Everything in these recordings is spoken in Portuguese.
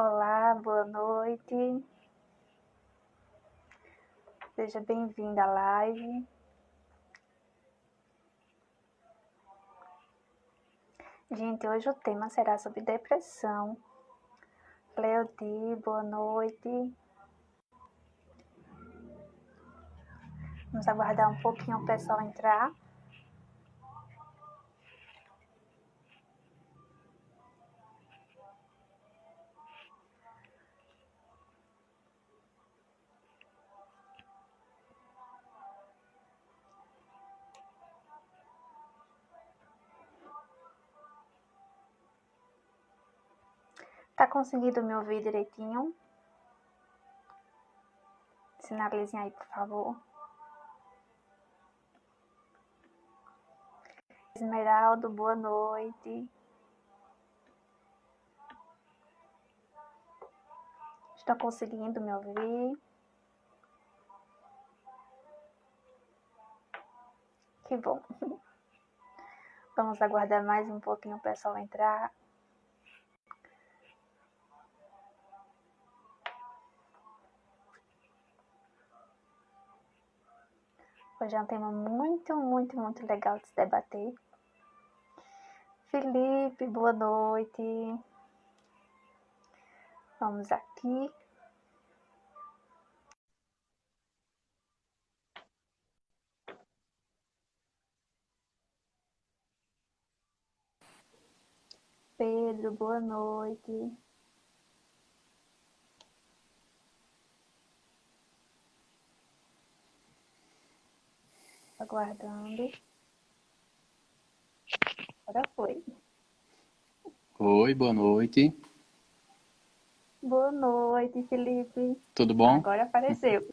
Olá, boa noite. Seja bem-vinda à live. Gente, hoje o tema será sobre depressão. Leodi, boa noite. Vamos aguardar um pouquinho o pessoal entrar. Tá conseguindo me ouvir direitinho? Sinalizem aí, por favor. Esmeraldo, boa noite. Estão conseguindo me ouvir? Que bom. Vamos aguardar mais um pouquinho o pessoal entrar. Hoje é um tema muito legal de se debater. Felipe, boa noite. Vamos aqui. Pedro, boa noite. Aguardando. Agora foi. Oi, boa noite. Boa noite, Felipe. Tudo bom? Agora apareceu.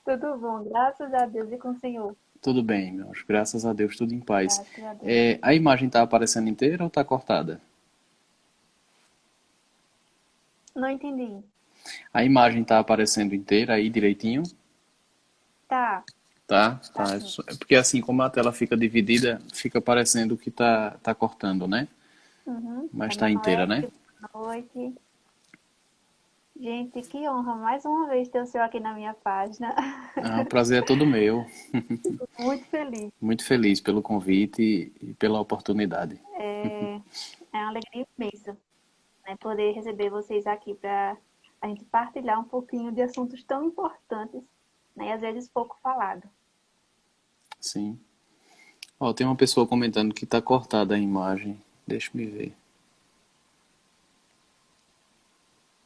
Tudo bom, graças a Deus e com o Senhor. Tudo bem, meus. Graças a Deus, tudo em paz. Graças a Deus. A imagem tá aparecendo inteira ou tá cortada? Não entendi. A imagem tá aparecendo inteira aí direitinho? Tá. Tá? Tá Tá. sim. É porque assim, como a tela fica dividida, fica parecendo que tá cortando, né? Mas tá inteira, né? Emanuele, boa noite. Gente, que honra mais uma vez ter o senhor aqui na minha página. Ah, o prazer é todo meu. Fico muito feliz. Muito feliz pelo convite e pela oportunidade. É uma alegria imensa, né, poder receber vocês aqui para a gente partilhar um pouquinho de assuntos tão importantes, né, e às vezes pouco falado. Sim. Ó, tem uma pessoa comentando que tá cortada a imagem. Deixa eu ver.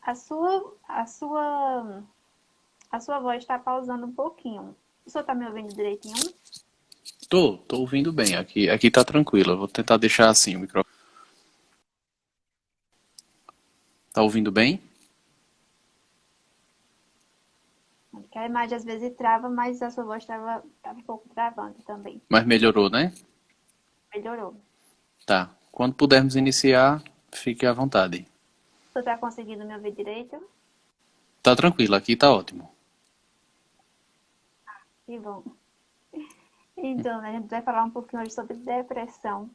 A sua voz está pausando um pouquinho. O senhor está me ouvindo direitinho? Tô ouvindo bem. Aqui tá tranquilo. Eu vou tentar deixar assim o microfone. Tá ouvindo bem? Porque a imagem às vezes trava, mas a sua voz estava um pouco travando também. Mas melhorou, né? Melhorou. Tá. Quando pudermos iniciar, fique à vontade. O senhor está conseguindo me ouvir direito? Tá tranquilo, aqui tá ótimo. Que bom. Então, né, a gente vai falar um pouquinho hoje sobre depressão,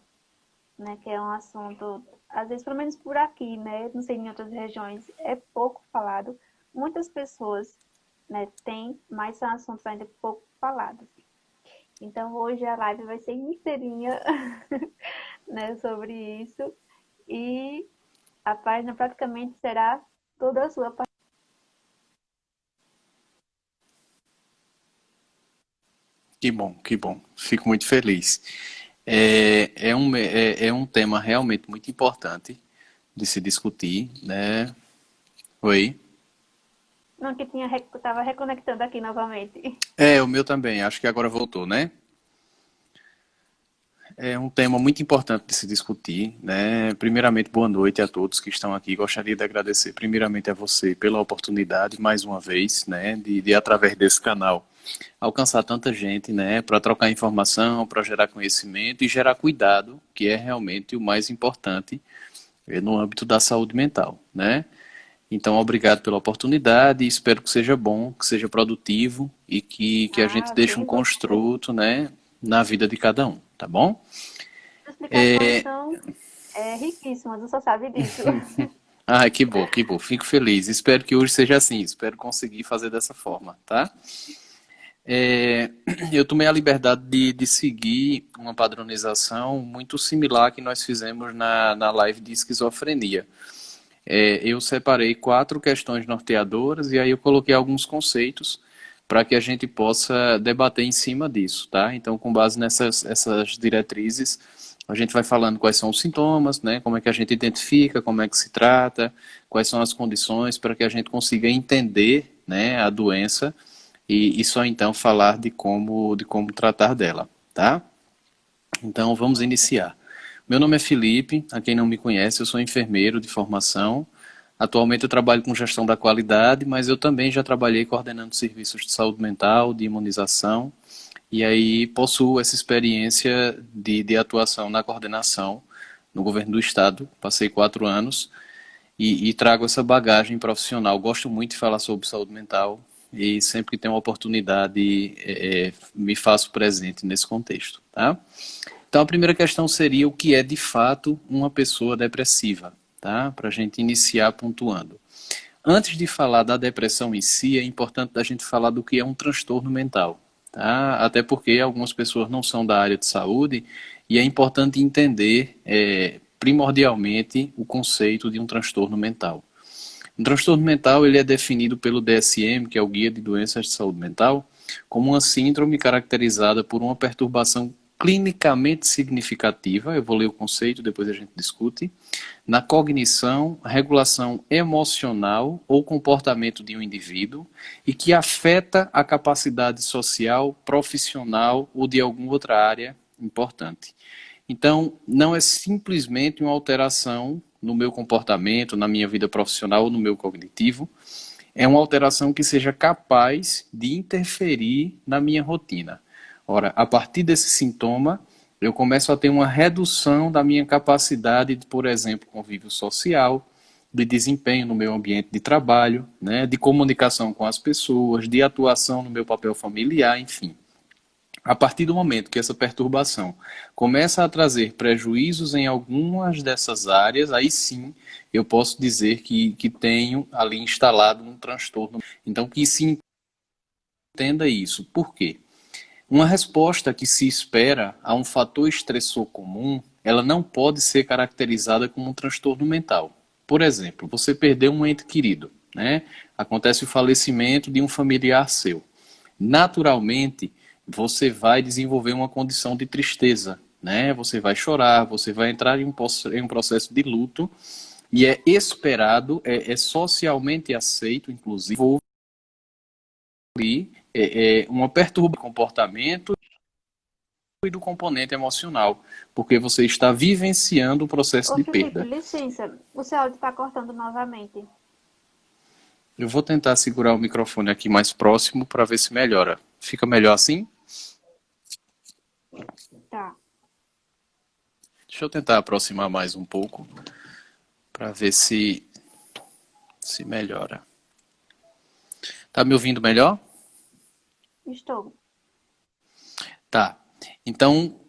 né, que é um assunto, às vezes, pelo menos por aqui, né, não sei, em outras regiões, é pouco falado. Muitas pessoas, né, têm, mas são assuntos ainda pouco falados. Então, hoje a live vai ser inteirinha, né, sobre isso. E a página praticamente será toda a sua. Que bom, que bom. Fico muito feliz. É um tema realmente muito importante de se discutir, né? Oi? Não, que estava reconectando aqui novamente. O meu também. Acho que agora voltou, né? É um tema muito importante de se discutir, né? Primeiramente, boa noite a todos que estão aqui. Gostaria de agradecer primeiramente a você pela oportunidade, mais uma vez, né, de através desse canal alcançar tanta gente, né, para trocar informação, para gerar conhecimento e gerar cuidado, que é realmente o mais importante no âmbito da saúde mental, né? Então, obrigado pela oportunidade, espero que seja bom, que seja produtivo e que a gente deixe um Sem dúvida. construto, né, na vida de cada um, tá bom? As explicações são riquíssimas, você sabe disso. Ah, que bom, que bom. Fico feliz. Espero que hoje seja assim. Espero conseguir fazer dessa forma, tá? É, eu tomei a liberdade de seguir uma padronização muito similar que nós fizemos na live de esquizofrenia. Eu separei 4 questões norteadoras e aí eu coloquei alguns conceitos para que a gente possa debater em cima disso, tá? Então, com base nessas essas diretrizes, a gente vai falando quais são os sintomas, né? Como é que a gente identifica, como é que se trata, quais são as condições para que a gente consiga entender, né, a doença e só então falar de como tratar dela, tá? Então, vamos iniciar. Meu nome é Felipe, a quem não me conhece, eu sou enfermeiro de formação. Atualmente eu trabalho com gestão da qualidade, mas eu também já trabalhei coordenando serviços de saúde mental, de imunização, e aí possuo essa experiência de atuação na coordenação no governo do estado. Passei 4 anos e trago essa bagagem profissional. Gosto muito de falar sobre saúde mental e sempre que tenho uma oportunidade me faço presente nesse contexto, tá? Então, a primeira questão seria o que é de fato uma pessoa depressiva, tá? Para a gente iniciar pontuando. Antes de falar da depressão em si, é importante a gente falar do que é um transtorno mental, tá? Até porque algumas pessoas não são da área de saúde e é importante entender primordialmente o conceito de um transtorno mental. Um transtorno mental ele é definido pelo DSM, que é o Guia de Doenças de Saúde Mental, como uma síndrome caracterizada por uma perturbação clinicamente significativa, eu vou ler o conceito, depois a gente discute, na cognição, regulação emocional ou comportamento de um indivíduo e que afeta a capacidade social, profissional ou de alguma outra área importante. Então, não é simplesmente uma alteração no meu comportamento, na minha vida profissional ou no meu cognitivo, é uma alteração que seja capaz de interferir na minha rotina. Ora, a partir desse sintoma, eu começo a ter uma redução da minha capacidade de, por exemplo, convívio social, de desempenho no meu ambiente de trabalho, né, de comunicação com as pessoas, de atuação no meu papel familiar, enfim. A partir do momento que essa perturbação começa a trazer prejuízos em algumas dessas áreas, aí sim eu posso dizer que tenho ali instalado um transtorno. Então, que se entenda isso. Por quê? Uma resposta que se espera a um fator estressor comum, ela não pode ser caracterizada como um transtorno mental. Por exemplo, você perdeu um ente querido, né? Acontece o falecimento de um familiar seu. Naturalmente, você vai desenvolver uma condição de tristeza, né? Você vai chorar, você vai entrar em um processo de luto e é esperado, é socialmente aceito, inclusive, uma perturbação do comportamento e do componente emocional, porque você está vivenciando o processo Ô de Felipe, perda. licença, o seu áudio está cortando novamente. Eu vou tentar segurar o microfone aqui mais próximo para ver se melhora. Fica melhor assim? Tá. Deixa eu tentar aproximar mais um pouco para ver se melhora. Tá me ouvindo melhor? Estou. Tá. Então,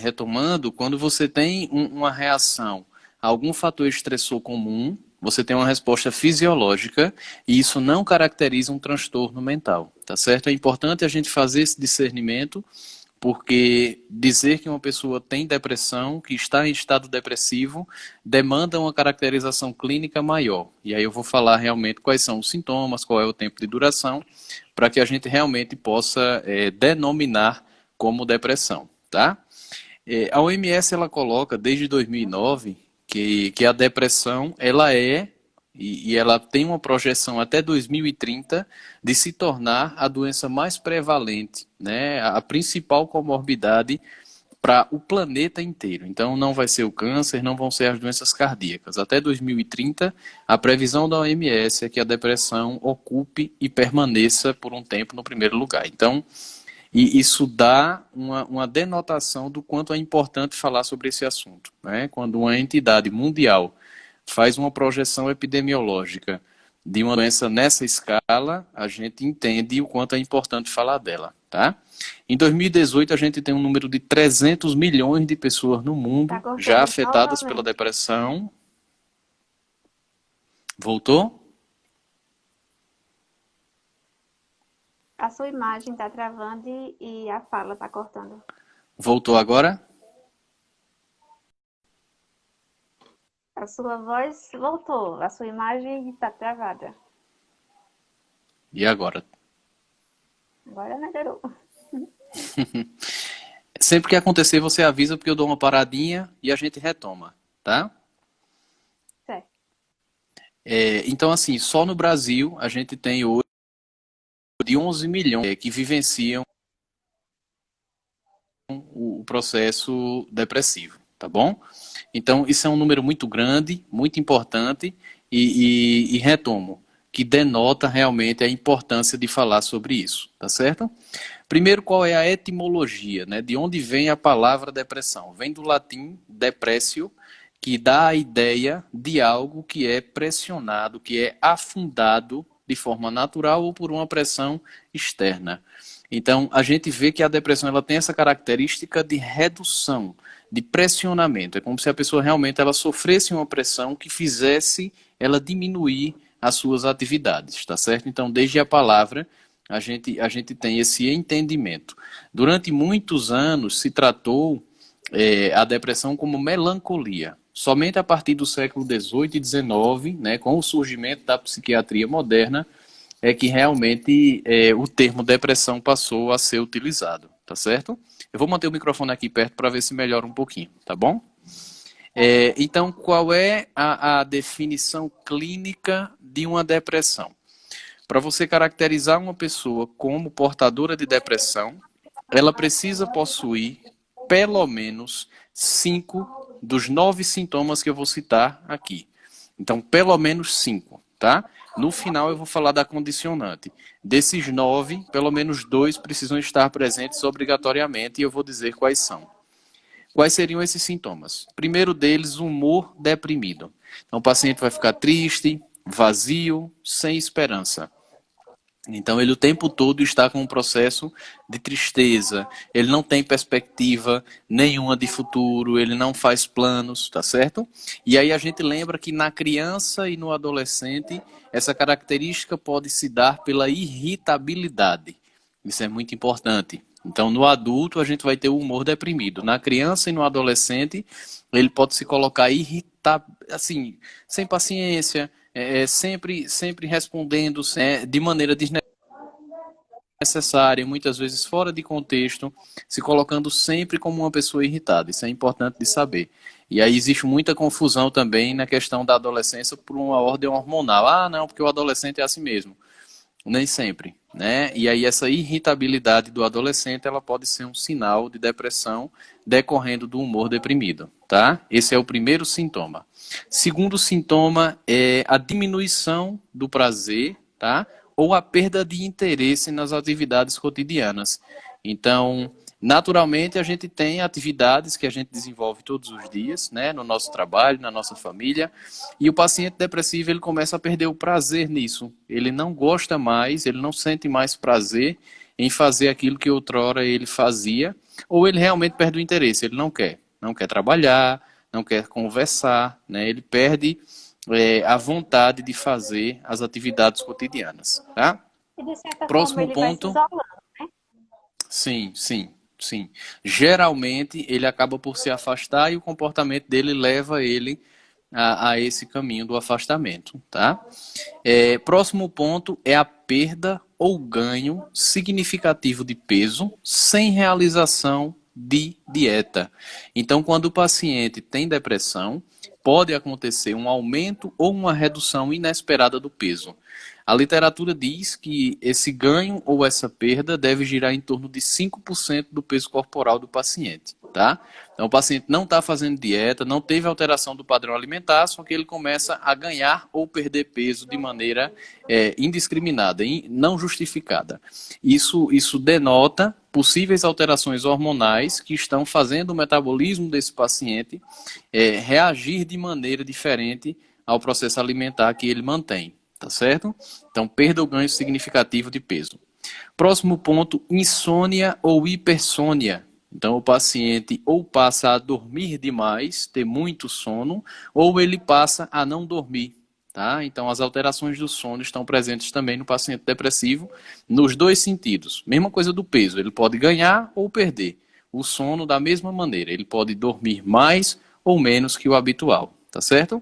retomando, quando você tem uma reação a algum fator estressor comum, você tem uma resposta fisiológica e isso não caracteriza um transtorno mental, tá certo? É importante a gente fazer esse discernimento, porque dizer que uma pessoa tem depressão, que está em estado depressivo, demanda uma caracterização clínica maior. E aí eu vou falar realmente quais são os sintomas, qual é o tempo de duração, para que a gente realmente possa denominar como depressão, tá? A OMS ela coloca desde 2009 que a depressão ela e ela tem uma projeção até 2030 de se tornar a doença mais prevalente, né? A principal comorbidade para o planeta inteiro. Então não vai ser o câncer, não vão ser as doenças cardíacas. Até 2030, a previsão da OMS é que a depressão ocupe e permaneça por um tempo no primeiro lugar. Então, e isso dá uma denotação do quanto é importante falar sobre esse assunto, né? Quando uma entidade mundial faz uma projeção epidemiológica de uma doença nessa escala, a gente entende o quanto é importante falar dela, tá? Em 2018, a gente tem um número de 300 milhões de pessoas no Tá mundo já cortando afetadas pela novamente. depressão. Voltou? A sua imagem está travando e a fala está cortando. Voltou agora? A sua voz voltou, a sua imagem está travada. E agora? Agora melhorou. Sempre que acontecer, você avisa porque eu dou uma paradinha e a gente retoma, tá? Certo. Então, assim, só no Brasil a gente tem hoje de 11 milhões que vivenciam o processo depressivo, tá bom? Então, isso é um número muito grande, muito importante e retomo, que denota realmente a importância de falar sobre isso, tá certo? Primeiro, qual é a etimologia, né? De onde vem a palavra depressão? Vem do latim depressio, que dá a ideia de algo que é pressionado, que é afundado de forma natural ou por uma pressão externa. Então, a gente vê que a depressão ela tem essa característica de redução, de pressionamento. É como se a pessoa realmente ela sofresse uma pressão que fizesse ela diminuir as suas atividades, tá certo? Então, desde a palavra, a gente tem esse entendimento. Durante muitos anos se tratou a depressão como melancolia. Somente a partir do século XVIII e XIX, né, com o surgimento da psiquiatria moderna, é que realmente o termo depressão passou a ser utilizado, tá certo? Eu vou manter o microfone aqui perto para ver se melhora um pouquinho, tá bom? Então, qual é a definição clínica de uma depressão? Para você caracterizar uma pessoa como portadora de depressão, ela precisa possuir pelo menos 5 dos 9 sintomas que eu vou citar aqui. Então, pelo menos 5, tá? No final eu vou falar da condicionante. Desses 9, pelo menos 2 precisam estar presentes obrigatoriamente e eu vou dizer quais são. Quais seriam esses sintomas? Primeiro deles, humor deprimido. Então, o paciente vai ficar triste, vazio, sem esperança. Então, ele o tempo todo está com um processo de tristeza, ele não tem perspectiva nenhuma de futuro, ele não faz planos, tá certo? E aí a gente lembra que na criança e no adolescente, essa característica pode se dar pela irritabilidade. Isso é muito importante. Então, no adulto, a gente vai ter o humor deprimido. Na criança e no adolescente, ele pode se colocar irritado, assim, sem paciência, sempre respondendo de maneira desnecessária, muitas vezes fora de contexto, se colocando sempre como uma pessoa irritada. Isso é importante de saber. E aí existe muita confusão também na questão da adolescência por uma ordem hormonal. Ah, não, porque o adolescente é assim mesmo. Nem sempre, né? E aí essa irritabilidade do adolescente, ela pode ser um sinal de depressão decorrendo do humor deprimido, tá? Esse é o primeiro sintoma. Segundo sintoma é a diminuição do prazer, tá? Ou a perda de interesse nas atividades cotidianas. Então, naturalmente, a gente tem atividades que a gente desenvolve todos os dias, né? No nosso trabalho, na nossa família, e o paciente depressivo ele começa a perder o prazer nisso. Ele não gosta mais, ele não sente mais prazer em fazer aquilo que outrora ele fazia, ou ele realmente perde o interesse, ele não quer trabalhar, não quer conversar, né? Ele perde a vontade de fazer as atividades cotidianas, tá? E de certa forma Próximo ele vai se ponto, isolando, né? sim, sim, sim. Geralmente ele acaba por se afastar e o comportamento dele leva ele a esse caminho do afastamento, tá? Próximo ponto é a perda ou ganho significativo de peso sem realização de dieta. Então, quando o paciente tem depressão, pode acontecer um aumento ou uma redução inesperada do peso. A literatura diz que esse ganho ou essa perda deve girar em torno de 5% do peso corporal do paciente, tá? Então, o paciente não está fazendo dieta, não teve alteração do padrão alimentar, só que ele começa a ganhar ou perder peso de maneira indiscriminada, não justificada. Isso denota possíveis alterações hormonais que estão fazendo o metabolismo desse paciente reagir de maneira diferente ao processo alimentar que ele mantém, tá certo? Então, perda ou ganho significativo de peso. Próximo ponto, insônia ou hipersônia. Então, o paciente ou passa a dormir demais, ter muito sono, ou ele passa a não dormir. Tá? Então, as alterações do sono estão presentes também no paciente depressivo, nos dois sentidos. Mesma coisa do peso, ele pode ganhar ou perder. O sono, da mesma maneira, ele pode dormir mais ou menos que o habitual, tá certo?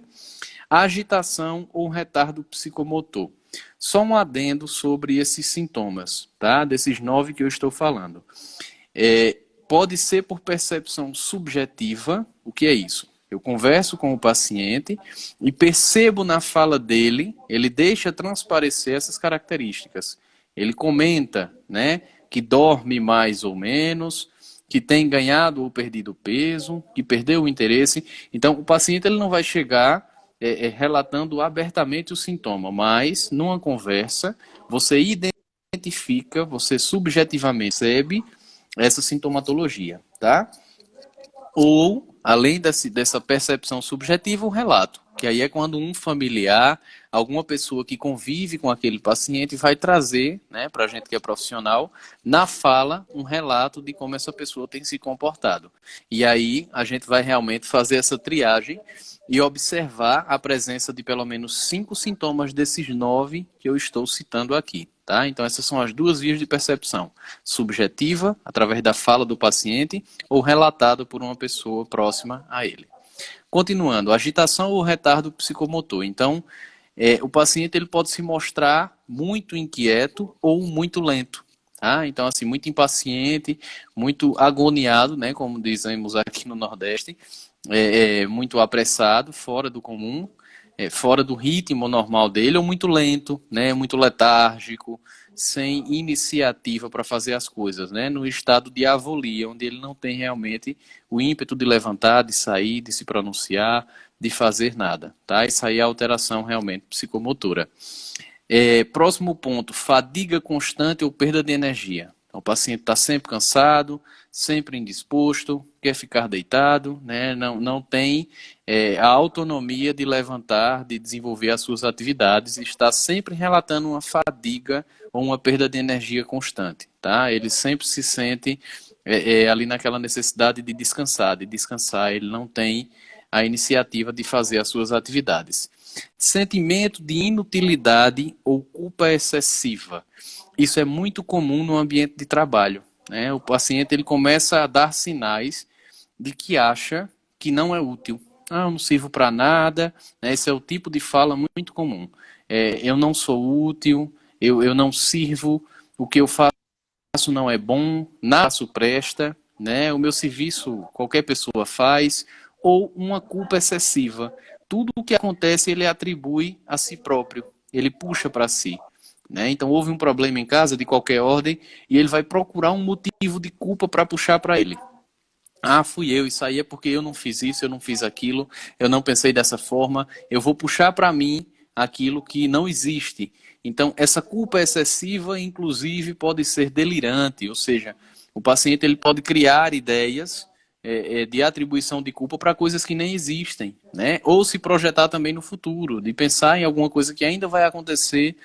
Agitação ou retardo psicomotor. Só um adendo sobre esses sintomas, tá? Desses 9 que eu estou falando. Pode ser por percepção subjetiva. O que é isso? Eu converso com o paciente e percebo na fala dele, ele deixa transparecer essas características. Ele comenta, né, que dorme mais ou menos, que tem ganhado ou perdido peso, que perdeu o interesse. Então, o paciente ele não vai chegar relatando abertamente o sintoma, mas numa conversa você identifica, você subjetivamente percebe essa sintomatologia, tá? Ou, além dessa percepção subjetiva, o relato, que aí é quando um familiar, alguma pessoa que convive com aquele paciente vai trazer, né, para a gente que é profissional, na fala, um relato de como essa pessoa tem se comportado. E aí a gente vai realmente fazer essa triagem e observar a presença de pelo menos 5 sintomas desses 9 que eu estou citando aqui. Tá? Então, essas são as duas vias de percepção: subjetiva, através da fala do paciente, ou relatada por uma pessoa próxima a ele. Continuando, agitação ou retardo psicomotor. Então, o paciente ele pode se mostrar muito inquieto ou muito lento. Tá? Então, assim, muito impaciente, muito agoniado, né, como dizemos aqui no Nordeste, muito apressado, fora do comum, fora do ritmo normal dele, ou muito lento, né, muito letárgico, sem iniciativa para fazer as coisas, né, no estado de avolia, onde ele não tem realmente o ímpeto de levantar, de sair, de se pronunciar, de fazer nada. Tá? Isso aí é alteração realmente psicomotora. Próximo ponto, fadiga constante ou perda de energia. Então, o paciente está sempre cansado, sempre indisposto, quer ficar deitado, né? Não tem a autonomia de levantar, de desenvolver as suas atividades, e está sempre relatando uma fadiga ou uma perda de energia constante. Tá? Ele sempre se sente ali naquela necessidade de descansar, ele não tem a iniciativa de fazer as suas atividades. Sentimento de inutilidade ou culpa excessiva. Isso é muito comum no ambiente de trabalho. Né? O paciente ele começa a dar sinais de que acha que não é útil. Ah, eu não sirvo para nada. Né? Esse é o tipo de fala muito comum. Eu não sou útil, eu não sirvo, o que eu faço não é bom, nada faço presta, né? O meu serviço qualquer pessoa faz, ou uma culpa excessiva. Tudo o que acontece ele atribui a si próprio, ele puxa para si. Né? Então houve um problema em casa de qualquer ordem e ele vai procurar um motivo de culpa para puxar para ele. Ah, fui eu, isso aí é porque eu não fiz isso, eu não fiz aquilo, eu não pensei dessa forma, eu vou puxar para mim aquilo que não existe. Então, essa culpa excessiva, inclusive, pode ser delirante, ou seja, o paciente ele pode criar ideias de atribuição de culpa para coisas que nem existem, né? Ou se projetar também no futuro, de pensar em alguma coisa que ainda vai acontecer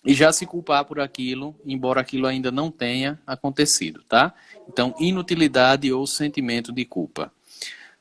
e já se culpar por aquilo, embora aquilo ainda não tenha acontecido, tá? Então, inutilidade ou sentimento de culpa.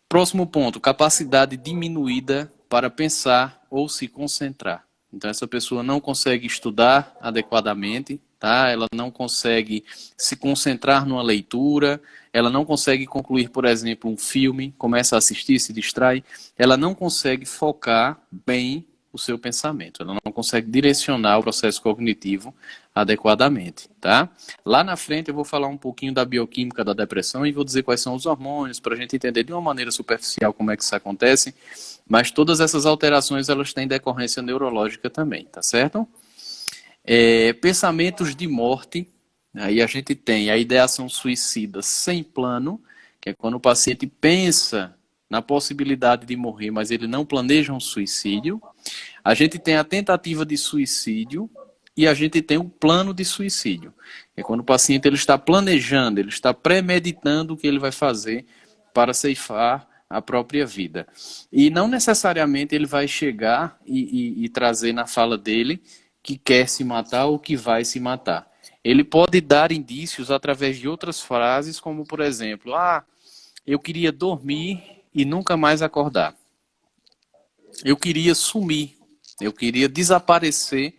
Próximo ponto, capacidade diminuída para pensar ou se concentrar. Então, essa pessoa não consegue estudar adequadamente, tá? Ela não consegue se concentrar numa leitura, ela não consegue concluir, por exemplo, um filme, começa a assistir, se distrai, ela não consegue focar bem o seu pensamento, ela não consegue direcionar o processo cognitivo adequadamente, tá? Lá na frente eu vou falar um pouquinho da bioquímica da depressão e vou dizer quais são os hormônios, para a gente entender de uma maneira superficial como é que isso acontece, mas todas essas alterações elas têm decorrência neurológica também, tá certo? Pensamentos de morte, aí a gente tem a ideação suicida sem plano, que é quando o paciente pensa na possibilidade de morrer, mas ele não planeja um suicídio. A gente tem a tentativa de suicídio e a gente tem o plano de suicídio. É quando o paciente ele está planejando, ele está premeditando o que ele vai fazer para ceifar a própria vida. E não necessariamente ele vai chegar e trazer na fala dele que quer se matar ou que vai se matar. Ele pode dar indícios através de outras frases, como por exemplo, eu queria dormir e nunca mais acordar. Eu queria sumir, Eu queria desaparecer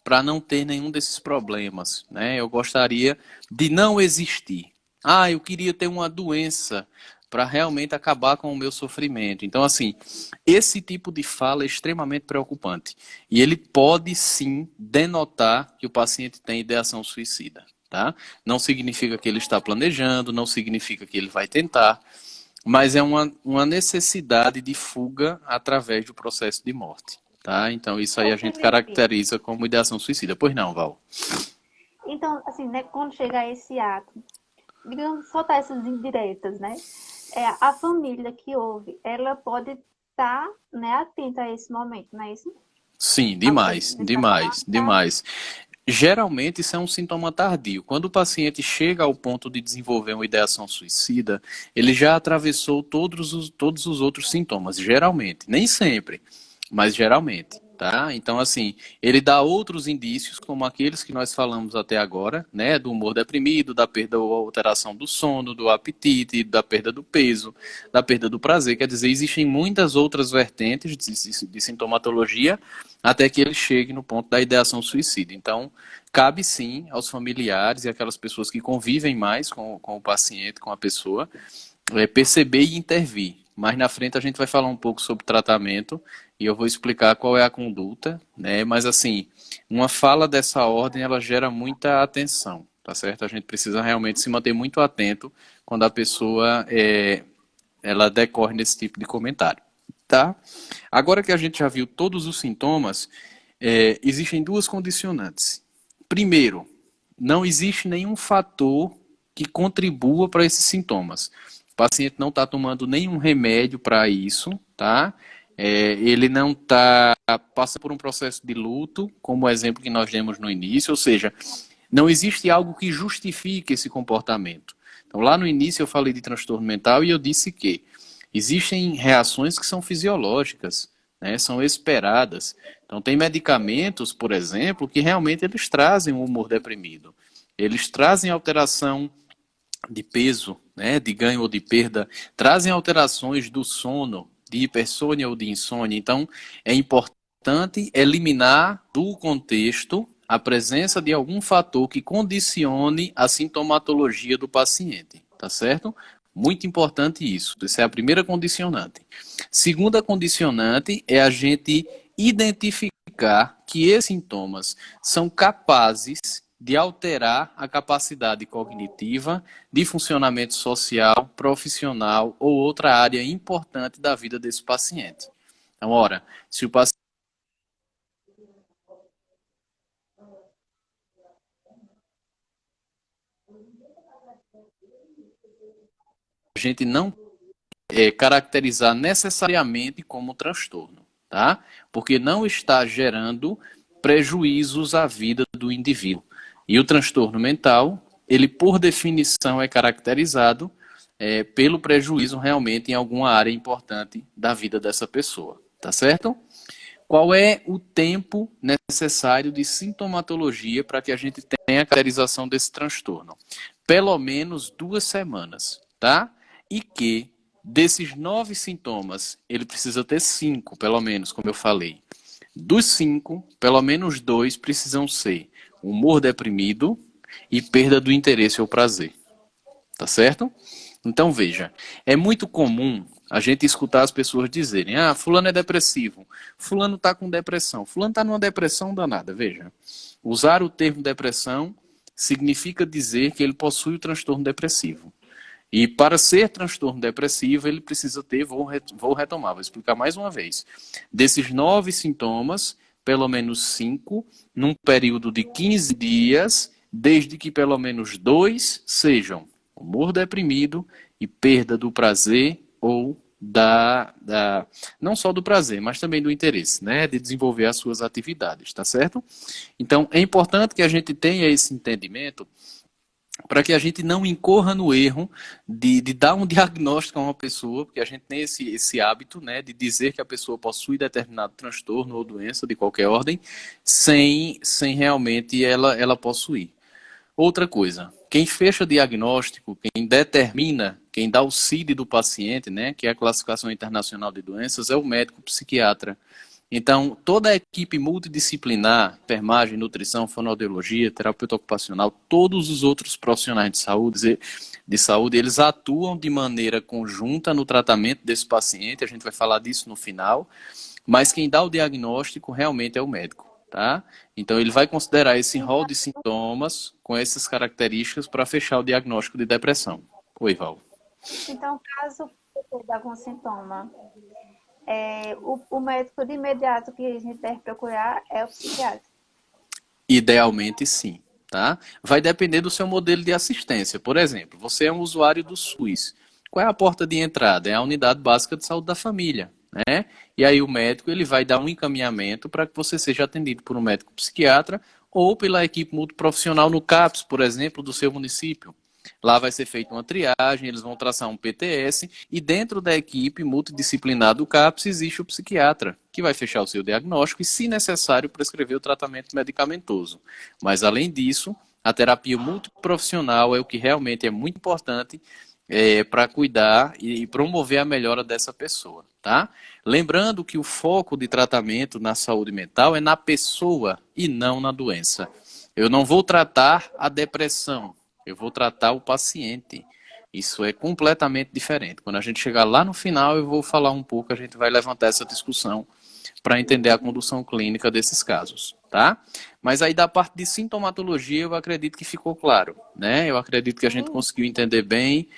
para não ter nenhum desses problemas, né? Eu gostaria de não existir. Ah, eu queria ter uma doença para realmente acabar com o meu sofrimento. Então, assim, esse tipo de fala é extremamente preocupante. E ele pode sim denotar que o paciente tem ideação suicida, tá? Não significa que ele está planejando, não significa que ele vai tentar, mas é uma necessidade de fuga através do processo de morte. Tá? Então, isso aí Ô, a gente Felipe, caracteriza como ideação suicida. Pois não, Val? então, assim, né, quando chegar esse ato, digamos, soltar essas indiretas, né? A família que ouve, ela pode estar, né, atenta a esse momento, não é isso? Sim, A você demais, vai falar, demais, tá? demais. Geralmente isso é um sintoma tardio. Quando o paciente chega ao ponto de desenvolver uma ideação suicida, ele já atravessou todos os outros sintomas, geralmente. Nem sempre, mas geralmente, tá? Então, assim, ele dá outros indícios, como aqueles que nós falamos até agora, né? Do humor deprimido, da perda ou alteração do sono, do apetite, da perda do peso, da perda do prazer. Quer dizer, existem muitas outras vertentes de sintomatologia até que ele chegue no ponto da ideação suicida. Então, cabe sim aos familiares e aquelas pessoas que convivem mais com o paciente, com a pessoa, perceber e intervir. Mais na frente a gente vai falar um pouco sobre tratamento e eu vou explicar qual é a conduta, né? Mas assim, uma fala dessa ordem ela gera muita atenção, tá certo? A gente precisa realmente se manter muito atento quando a pessoa ela decorre nesse tipo de comentário, tá? Agora que a gente já viu todos os sintomas, existem duas condicionantes. Primeiro, não existe nenhum fator que contribua para esses sintomas. O paciente não está tomando nenhum remédio para isso, tá? Ele não está passa por um processo de luto, como o exemplo que nós demos no início, ou seja, não existe algo que justifique esse comportamento. Então, lá no início eu falei de transtorno mental e eu disse que existem reações que são fisiológicas, né, são esperadas. Então, tem medicamentos, por exemplo, que realmente eles trazem um humor deprimido. Eles trazem alteração de peso, né, de ganho ou de perda, trazem alterações do sono, de hipersônia ou de insônia. Então, é importante eliminar do contexto a presença de algum fator que condicione a sintomatologia do paciente, tá certo? Muito importante isso. Essa é a primeira condicionante. Segunda condicionante é a gente identificar que esses sintomas são capazes de alterar a capacidade cognitiva, de funcionamento social, profissional ou outra área importante da vida desse paciente. Então, ora, se o paciente a gente não caracterizar necessariamente como transtorno, tá? Porque não está gerando prejuízos à vida do indivíduo. E o transtorno mental, ele por definição é caracterizado pelo prejuízo realmente em alguma área importante da vida dessa pessoa, tá certo? Qual é o tempo necessário de sintomatologia para que a gente tenha a caracterização desse transtorno? Pelo menos 2 semanas, tá? E que desses 9 sintomas, ele precisa ter 5, pelo menos, como eu falei. Dos 5, pelo menos 2 precisam ser humor deprimido e perda do interesse ou prazer. Tá certo? Então veja, é muito comum a gente escutar as pessoas dizerem: ah, fulano é depressivo, fulano está com depressão, fulano está numa depressão danada. Veja, usar o termo depressão significa dizer que ele possui o transtorno depressivo. E para ser transtorno depressivo, ele precisa ter, vou retomar, vou explicar mais uma vez. Desses 9 sintomas, pelo menos 5, num período de 15 dias, desde que pelo menos 2 sejam humor deprimido e perda do prazer ou não só do prazer, mas também do interesse, né, de desenvolver as suas atividades, tá certo? Então, é importante que a gente tenha esse entendimento para que a gente não incorra no erro de dar um diagnóstico a uma pessoa, porque a gente tem esse hábito, né, de dizer que a pessoa possui determinado transtorno ou doença de qualquer ordem, sem realmente ela possuir. Outra coisa, quem fecha diagnóstico, quem determina, quem dá o CID do paciente, né, que é a Classificação Internacional de Doenças, é o médico psiquiatra. Então, toda a equipe multidisciplinar, enfermagem, nutrição, fonoaudiologia, terapeuta ocupacional, todos os outros profissionais de saúde, eles atuam de maneira conjunta no tratamento desse paciente, a gente vai falar disso no final, mas quem dá o diagnóstico realmente é o médico, tá? Então, ele vai considerar esse rol de sintomas com essas características para fechar o diagnóstico de depressão. Oi, Val. Então, caso você dê algum sintoma, o médico de imediato que a gente deve procurar é o psiquiatra. Idealmente, sim. Tá? Vai depender do seu modelo de assistência. Por exemplo, você é um usuário do SUS. Qual é a porta de entrada? É a unidade básica de saúde da família. Né? E aí o médico ele vai dar um encaminhamento para que você seja atendido por um médico psiquiatra ou pela equipe multiprofissional no CAPS, por exemplo, do seu município. Lá vai ser feita uma triagem, eles vão traçar um PTS e dentro da equipe multidisciplinar do CAPS existe o psiquiatra, que vai fechar o seu diagnóstico e, se necessário, prescrever o tratamento medicamentoso. Mas, além disso, a terapia multiprofissional é o que realmente é muito importante para cuidar e promover a melhora dessa pessoa, tá? Lembrando que o foco de tratamento na saúde mental é na pessoa e não na doença. Eu não vou tratar a depressão, eu vou tratar o paciente. Isso é completamente diferente. Quando a gente chegar lá no final, eu vou falar um pouco, a gente vai levantar essa discussão para entender a condução clínica desses casos, tá? Mas aí da parte de sintomatologia, eu acredito que ficou claro, né? Eu acredito que a gente conseguiu entender bem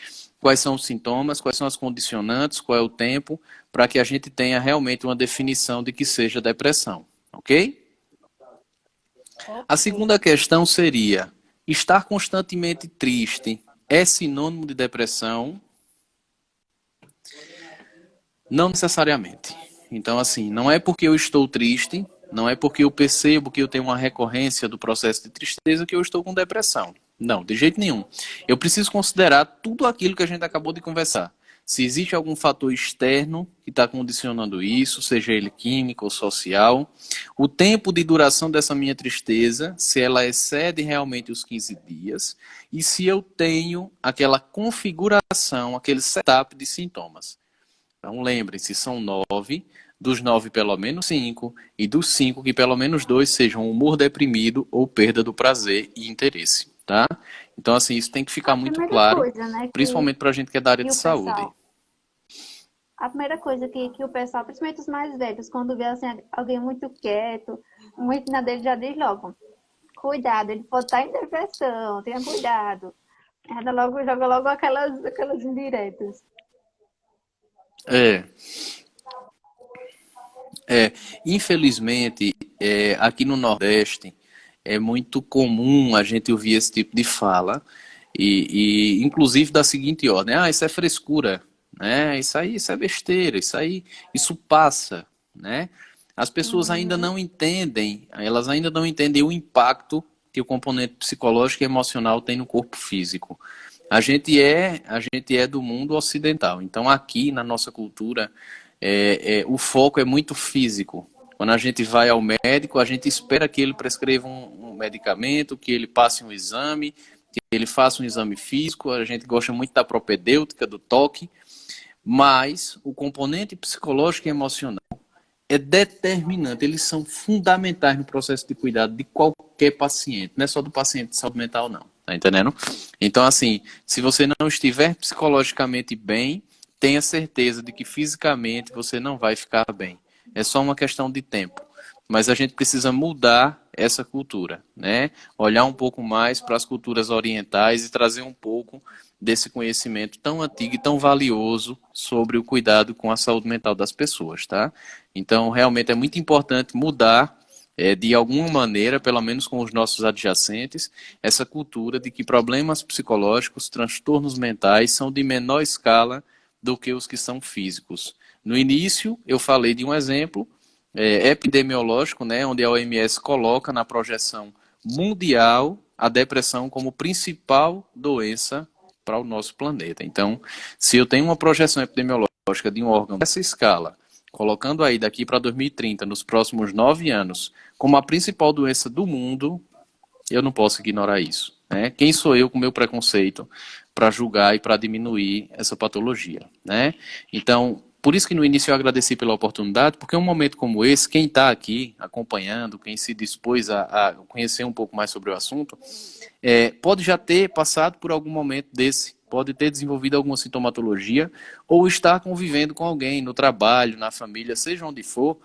quais são os sintomas, quais são as condicionantes, qual é o tempo, para que a gente tenha realmente uma definição de que seja depressão, ok? A Ok. segunda questão seria: estar constantemente triste é sinônimo de depressão? Não necessariamente. Então, assim, não é porque eu estou triste, não é porque eu percebo que eu tenho uma recorrência do processo de tristeza que eu estou com depressão. Não, de jeito nenhum. Eu preciso considerar tudo aquilo que a gente acabou de conversar. Se existe algum fator externo que está condicionando isso, seja ele químico ou social, o tempo de duração dessa minha tristeza, se ela excede realmente os 15 dias, e se eu tenho aquela configuração, aquele setup de sintomas. Então, lembrem-se, são 9, dos 9, pelo menos 5, e dos 5, que pelo menos 2 sejam humor deprimido ou perda do prazer e interesse, tá? Então, assim, isso tem que ficar A muito primeira claro, coisa, né, principalmente para a gente que é da área que de o saúde. pessoal, a primeira coisa que o pessoal, principalmente os mais velhos, quando vê assim, alguém muito quieto, muito na dele, já diz logo, cuidado, ele pode estar em depressão, tenha cuidado. Ela logo, joga logo aquelas indiretas. É, infelizmente, aqui no Nordeste, é muito comum a gente ouvir esse tipo de fala, inclusive da seguinte ordem: ah, isso é frescura, né? Isso é besteira, isso passa, né? As pessoas ainda Uhum. não entendem, elas ainda não entendem o impacto que o componente psicológico e emocional tem no corpo físico. A gente é do mundo ocidental, então aqui na nossa cultura o foco é muito físico. Quando a gente vai ao médico, a gente espera que ele prescreva um medicamento, que ele passe um exame, que ele faça um exame físico. A gente gosta muito da propedêutica, do toque, mas o componente psicológico e emocional é determinante, eles são fundamentais no processo de cuidado de qualquer paciente, não é só do paciente de saúde mental, não. Tá entendendo? Então, assim, se você não estiver psicologicamente bem, tenha certeza de que fisicamente você não vai ficar bem. É só uma questão de tempo. Mas a gente precisa mudar essa cultura, né? Olhar um pouco mais para as culturas orientais e trazer um pouco desse conhecimento tão antigo e tão valioso sobre o cuidado com a saúde mental das pessoas, tá? Então, realmente é muito importante mudar, de alguma maneira, pelo menos com os nossos adjacentes, essa cultura de que problemas psicológicos, transtornos mentais são de menor escala do que os que são físicos. No início, eu falei de um exemplo epidemiológico, né, onde a OMS coloca na projeção mundial a depressão como principal doença para o nosso planeta. Então, se eu tenho uma projeção epidemiológica de um órgão dessa escala, colocando aí daqui para 2030, nos próximos 9 anos, como a principal doença do mundo, eu não posso ignorar isso. Né? Quem sou eu com meu preconceito para julgar e para diminuir essa patologia? Né? Então, Por isso que no início eu agradeci pela oportunidade, porque um momento como esse, quem está aqui acompanhando, quem se dispôs a conhecer um pouco mais sobre o assunto, pode já ter passado por algum momento desse, pode ter desenvolvido alguma sintomatologia, ou estar convivendo com alguém no trabalho, na família, seja onde for,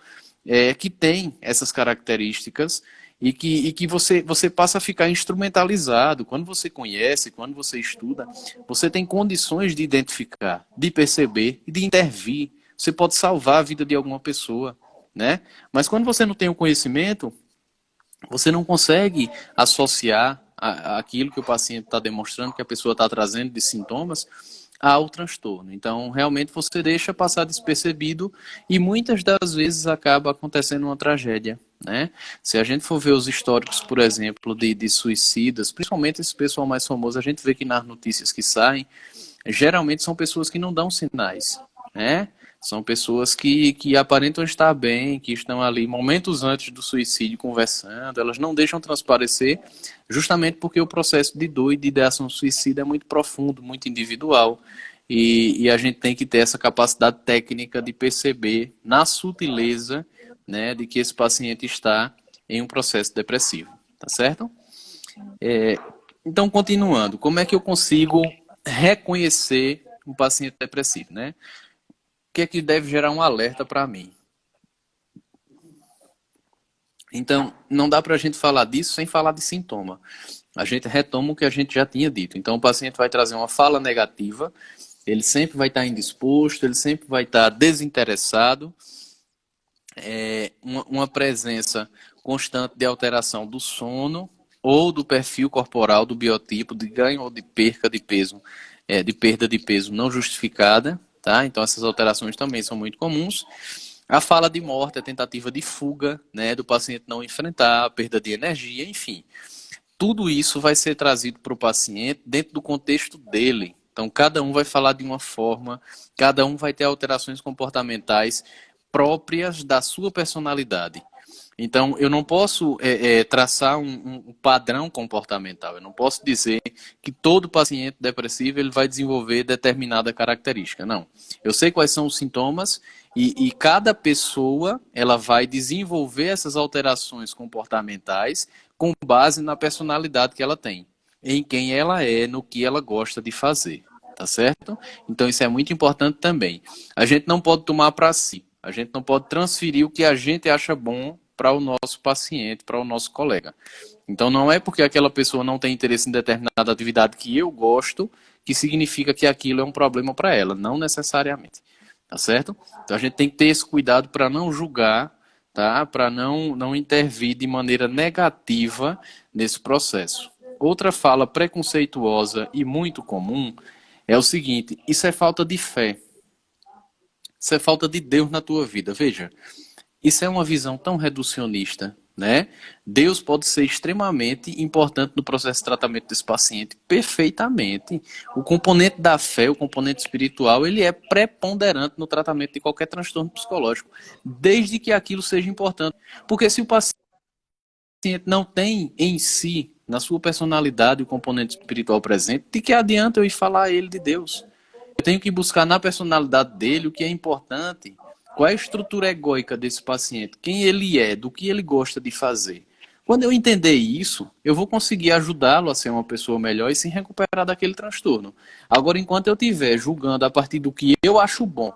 que tem essas características e que você passa a ficar instrumentalizado. Quando você conhece, quando você estuda, você tem condições de identificar, de perceber e de intervir. Você pode salvar a vida de alguma pessoa, né? Mas quando você não tem o conhecimento, você não consegue associar aquilo que o paciente está demonstrando, que a pessoa está trazendo de sintomas, ao transtorno. Então, realmente, você deixa passar despercebido e muitas das vezes acaba acontecendo uma tragédia, né? Se a gente for ver os históricos, por exemplo, de suicidas, principalmente esse pessoal mais famoso, a gente vê que nas notícias que saem, geralmente são pessoas que não dão sinais, né? São pessoas que aparentam estar bem, que estão ali momentos antes do suicídio conversando, elas não deixam transparecer, justamente porque o processo de dor e de ideação suicida é muito profundo, muito individual, e a gente tem que ter essa capacidade técnica de perceber na sutileza, né, de que esse paciente está em um processo depressivo, tá certo? Então, continuando, como é que eu consigo reconhecer um paciente depressivo, né? O que é que deve gerar um alerta para mim? Então, não dá para a gente falar disso sem falar de sintoma. A gente retoma o que a gente já tinha dito. Então, o paciente vai trazer uma fala negativa, ele sempre vai estar indisposto, ele sempre vai estar desinteressado, uma presença constante de alteração do sono ou do perfil corporal, do biotipo, de ganho ou de perca de peso, de perda de peso não justificada, tá? Então, essas alterações também são muito comuns. A fala de morte, a tentativa de fuga, né, do paciente não enfrentar, a perda de energia, enfim. Tudo isso vai ser trazido para o paciente dentro do contexto dele. Então, cada um vai falar de uma forma, cada um vai ter alterações comportamentais próprias da sua personalidade. Então, eu não posso traçar um padrão comportamental. Eu não posso dizer que todo paciente depressivo ele vai desenvolver determinada característica. Não. Eu sei quais são os sintomas e cada pessoa ela vai desenvolver essas alterações comportamentais com base na personalidade que ela tem, em quem ela é, no que ela gosta de fazer. Tá certo? Então, isso é muito importante também. A gente não pode tomar para si. A gente não pode transferir o que a gente acha bom para o nosso paciente, para o nosso colega. Então, não é porque aquela pessoa não tem interesse em determinada atividade que eu gosto, que significa que aquilo é um problema para ela. Não necessariamente. Tá certo? Então, a gente tem que ter esse cuidado para não julgar, tá? Para não intervir de maneira negativa nesse processo. Outra fala preconceituosa e muito comum é o seguinte: isso é falta de fé. Isso é falta de Deus na tua vida. Veja, isso é uma visão tão reducionista, né? Deus pode ser extremamente importante no processo de tratamento desse paciente, perfeitamente. O componente da fé, o componente espiritual, ele é preponderante no tratamento de qualquer transtorno psicológico, desde que aquilo seja importante. Porque se o paciente não tem em si, na sua personalidade, o componente espiritual presente, de que adianta eu ir falar a ele de Deus? Eu tenho que buscar na personalidade dele o que é importante. Qual é a estrutura egóica desse paciente? Quem ele é? Do que ele gosta de fazer? Quando eu entender isso, eu vou conseguir ajudá-lo a ser uma pessoa melhor e se recuperar daquele transtorno. Agora, enquanto eu estiver julgando a partir do que eu acho bom,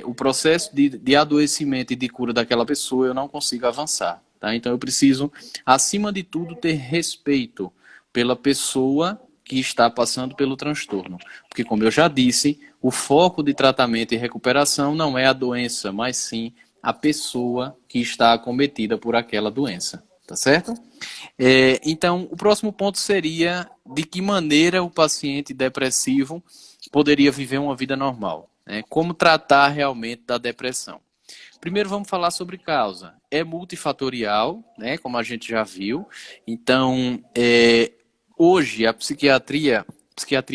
o processo de adoecimento e de cura daquela pessoa, eu não consigo avançar. Tá? Então, eu preciso, acima de tudo, ter respeito pela pessoa que está passando pelo transtorno. Porque, como eu já disse, o foco de tratamento e recuperação não é a doença, mas sim a pessoa que está acometida por aquela doença. Tá certo? Então, o próximo ponto seria de que maneira o paciente depressivo poderia viver uma vida normal. Né? Como tratar realmente da depressão. Primeiro vamos falar sobre causa. É multifatorial, né, como a gente já viu. Então, hoje a psiquiatria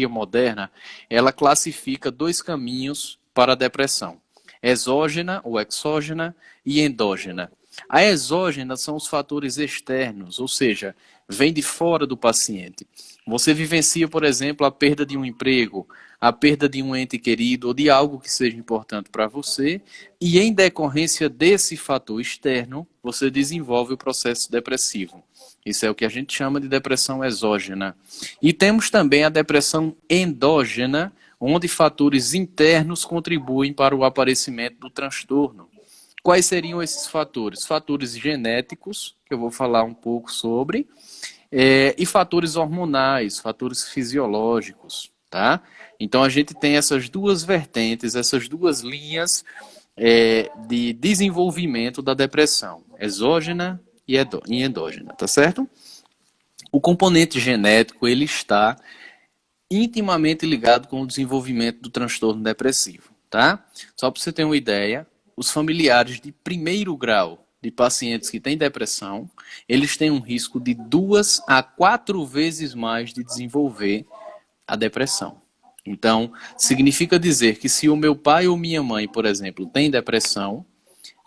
moderna, ela classifica dois caminhos para a depressão. exógena ou exógena e endógena. A exógena são os fatores externos, ou seja, vem de fora do paciente. Você vivencia, por exemplo, a perda de um emprego, a perda de um ente querido ou de algo que seja importante para você, e em decorrência desse fator externo, você desenvolve o processo depressivo. Isso é o que a gente chama de depressão exógena. E temos também a depressão endógena, onde fatores internos contribuem para o aparecimento do transtorno. Quais seriam esses fatores? Fatores genéticos, que eu vou falar um pouco sobre, e fatores hormonais, fatores fisiológicos, tá? Então a gente tem essas duas vertentes, essas duas linhas de desenvolvimento da depressão, exógena e endógena, tá certo? O componente genético, ele está intimamente ligado com o desenvolvimento do transtorno depressivo, tá? Só para você ter uma ideia, os familiares de primeiro grau de pacientes que têm depressão, eles têm um risco de 2 a 4 vezes mais de desenvolver a depressão. Então, significa dizer que se o meu pai ou minha mãe, por exemplo, tem depressão,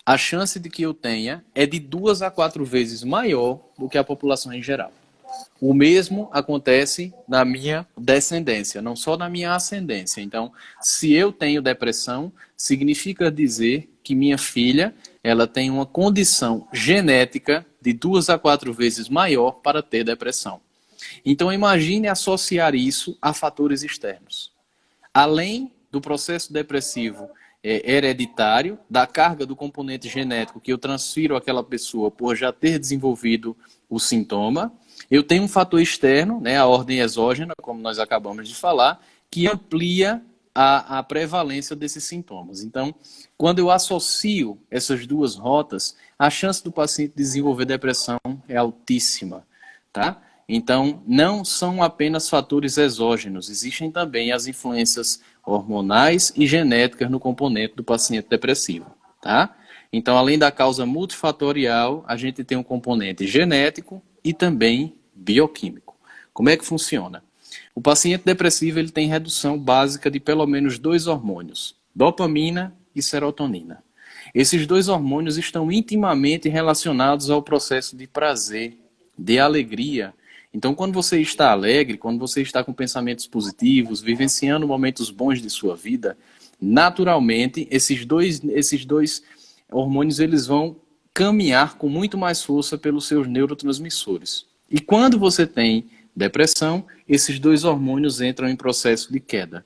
a chance de que eu tenha é de 2 a 4 vezes maior do que a população em geral. O mesmo acontece na minha descendência, não só na minha ascendência. Então, se eu tenho depressão, significa dizer que minha filha, ela tem uma condição genética de 2 a 4 vezes maior para ter depressão. Então, imagine associar isso a fatores externos. Além do processo depressivo hereditário, da carga do componente genético que eu transfiro àquela pessoa por já ter desenvolvido o sintoma, eu tenho um fator externo, né, a ordem exógena, como nós acabamos de falar, que amplia a prevalência desses sintomas. Então, quando eu associo essas duas rotas, a chance do paciente desenvolver depressão é altíssima, tá? Então, não são apenas fatores exógenos, existem também as influências hormonais e genéticas no componente do paciente depressivo, tá? Então, além da causa multifatorial, a gente tem um componente genético e também bioquímico. Como é que funciona? O paciente depressivo ele tem redução básica de pelo menos 2 hormônios, dopamina e serotonina. Esses 2 hormônios estão intimamente relacionados ao processo de prazer, de alegria. Então, quando você está alegre, quando você está com pensamentos positivos, vivenciando momentos bons de sua vida, naturalmente, esses dois hormônios eles vão caminhar com muito mais força pelos seus neurotransmissores. E quando você tem depressão, esses 2 hormônios entram em processo de queda.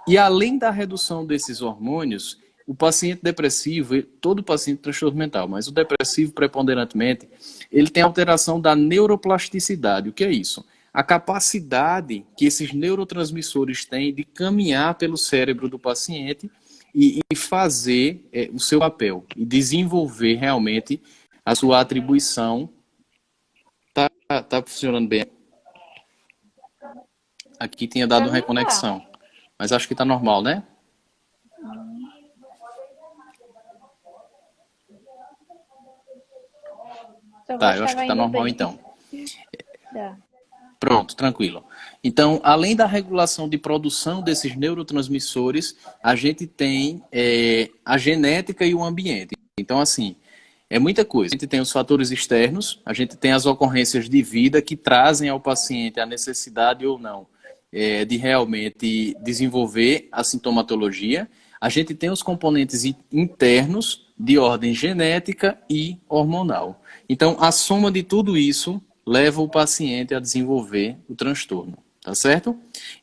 E além da redução desses hormônios, o paciente depressivo, todo paciente transtorno mental, mas o depressivo preponderantemente, ele tem alteração da neuroplasticidade. O que é isso? A capacidade que esses neurotransmissores têm de caminhar pelo cérebro do paciente e fazer o seu papel, e desenvolver realmente a sua atribuição. Tá funcionando bem? Aqui tinha dado uma reconexão, mas acho que tá normal, né? Tá, eu acho que tá normal então. Pronto, tranquilo. Então, além da regulação de produção desses neurotransmissores, a gente tem a genética e o ambiente. Então, assim, é muita coisa. A gente tem os fatores externos, a gente tem as ocorrências de vida que trazem ao paciente a necessidade ou não de realmente desenvolver a sintomatologia. A gente tem os componentes internos de ordem genética e hormonal. Então, a soma de tudo isso leva o paciente a desenvolver o transtorno, tá certo?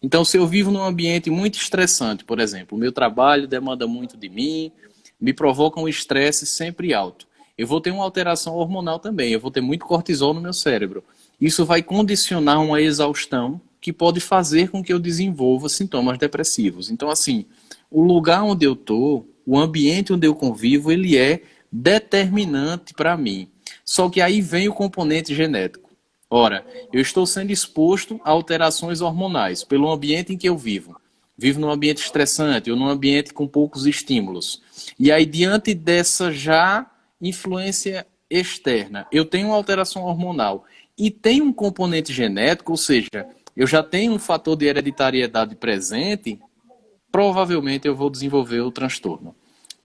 Então, se eu vivo num ambiente muito estressante, por exemplo, o meu trabalho demanda muito de mim, me provoca um estresse sempre alto, eu vou ter uma alteração hormonal também, eu vou ter muito cortisol no meu cérebro. Isso vai condicionar uma exaustão que pode fazer com que eu desenvolva sintomas depressivos. Então, assim, o lugar onde eu estou, o ambiente onde eu convivo, ele é determinante para mim. Só que aí vem o componente genético. Ora, eu estou sendo exposto a alterações hormonais pelo ambiente em que eu vivo. Vivo num ambiente estressante ou num ambiente com poucos estímulos. E aí, diante dessa já influência externa, eu tenho uma alteração hormonal e tem um componente genético, ou seja, eu já tenho um fator de hereditariedade presente, provavelmente eu vou desenvolver o transtorno.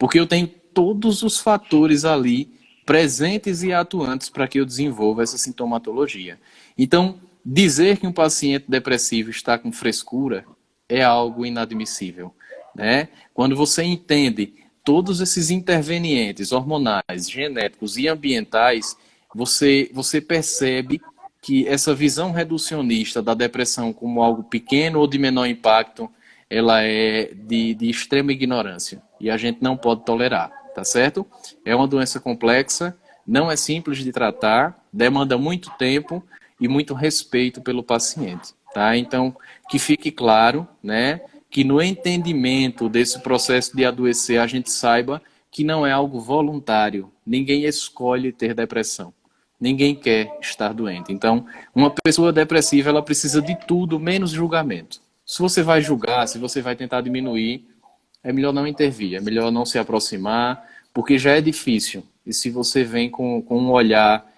Porque eu tenho todos os fatores ali presentes e atuantes para que eu desenvolva essa sintomatologia. Então, dizer que um paciente depressivo está com frescura é algo inadmissível, né? Quando você entende todos esses intervenientes hormonais, genéticos e ambientais, você percebe que essa visão reducionista da depressão como algo pequeno ou de menor impacto, ela é de extrema ignorância e a gente não pode tolerar, tá certo? É uma doença complexa, não é simples de tratar, demanda muito tempo e muito respeito pelo paciente, tá? Então, que fique claro, né, que no entendimento desse processo de adoecer, a gente saiba que não é algo voluntário. Ninguém escolhe ter depressão. Ninguém quer estar doente. Então, uma pessoa depressiva, ela precisa de tudo menos julgamento. Se você vai julgar, se você vai tentar diminuir, é melhor não intervir, é melhor não se aproximar, porque já é difícil. E se você vem com um olhar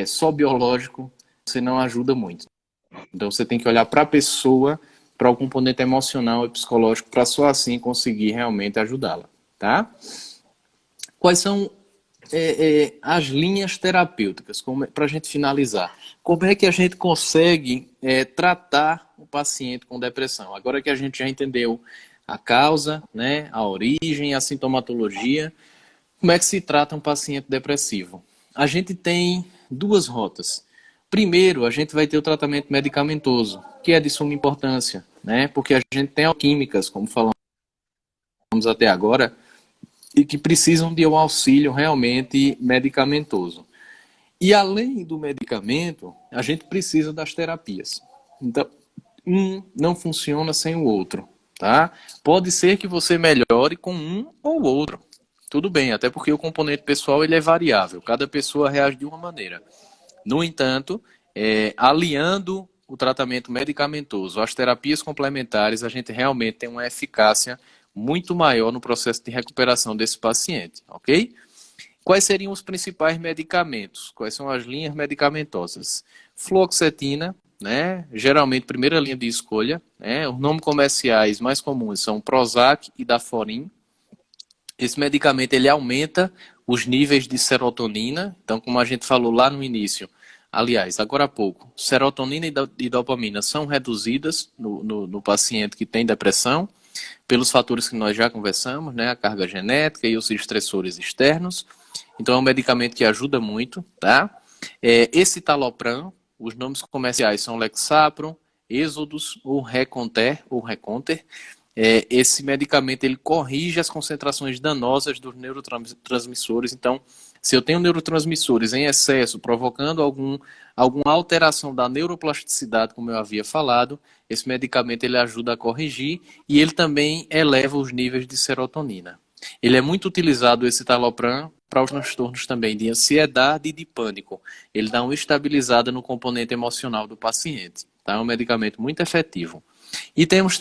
só biológico, você não ajuda muito. Então você tem que olhar para a pessoa, para o componente emocional e psicológico, para só assim conseguir realmente ajudá-la, tá? Quais são as linhas terapêuticas, para a gente finalizar? Como é que a gente consegue tratar o paciente com depressão? Agora que a gente já entendeu a causa, né, a origem, a sintomatologia, como é que se trata um paciente depressivo? A gente tem duas rotas. Primeiro, a gente vai ter o tratamento medicamentoso, que é de suma importância, né? Porque a gente tem alquímicas, como falamos até agora, e que precisam de um auxílio realmente medicamentoso. E além do medicamento, a gente precisa das terapias. Então, um não funciona sem o outro, tá? Pode ser que você melhore com um ou outro. Tudo bem, até porque o componente pessoal ele é variável. Cada pessoa reage de uma maneira. No entanto, aliando o tratamento medicamentoso às terapias complementares, a gente realmente tem uma eficácia muito maior no processo de recuperação desse paciente, ok? Quais seriam os principais medicamentos? Quais são as linhas medicamentosas? Fluoxetina, né? Geralmente primeira linha de escolha, né? Os nomes comerciais mais comuns são Prozac e Daforin. Esse medicamento ele aumenta os níveis de serotonina. Então, como a gente falou lá no início, aliás, agora há pouco, serotonina e dopamina são reduzidas no paciente que tem depressão, pelos fatores que nós já conversamos, né? A carga genética e os estressores externos. Então, é um medicamento que ajuda muito, tá? Escitalopram, os nomes comerciais são Lexapro, Êxodos ou Reconter. Esse medicamento ele corrige as concentrações danosas dos neurotransmissores. Então, se eu tenho neurotransmissores em excesso, provocando alguma alteração da neuroplasticidade, como eu havia falado, esse medicamento ele ajuda a corrigir e ele também eleva os níveis de serotonina. Ele é muito utilizado, esse citalopram, para os transtornos também de ansiedade e de pânico. Ele dá uma estabilizada no componente emocional do paciente. Tá? É um medicamento muito efetivo. E temos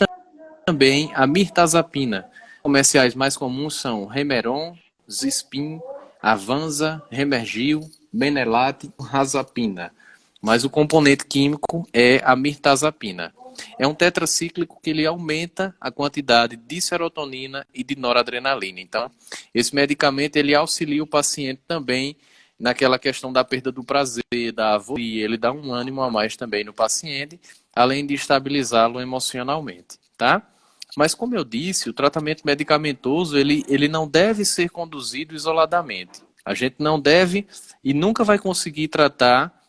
também a mirtazapina. Comerciais mais comuns são Remeron, Zispin, Avanza, Remergil, Benelate, Razapina. Mas o componente químico é a mirtazapina. É um tetracíclico que ele aumenta a quantidade de serotonina e de noradrenalina. Então, esse medicamento ele auxilia o paciente também naquela questão da perda do prazer, da avoria. Ele dá um ânimo a mais também no paciente, além de estabilizá-lo emocionalmente, tá? Mas, como eu disse, o tratamento medicamentoso ele não deve ser conduzido isoladamente. A gente não deve e nunca vai conseguir tratar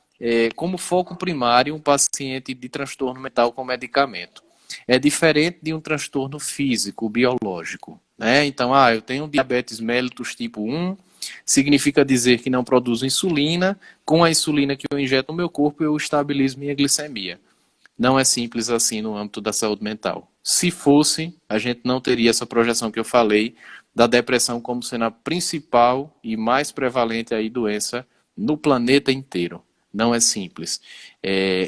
como foco primário um paciente de transtorno mental com medicamento. É diferente de um transtorno físico, biológico, né? Então, eu tenho diabetes mellitus tipo 1, significa dizer que não produzo insulina, com a insulina que eu injeto no meu corpo eu estabilizo minha glicemia. Não é simples assim no âmbito da saúde mental. Se fosse, a gente não teria essa projeção que eu falei da depressão como sendo a principal e mais prevalente aí doença no planeta inteiro. Não é simples.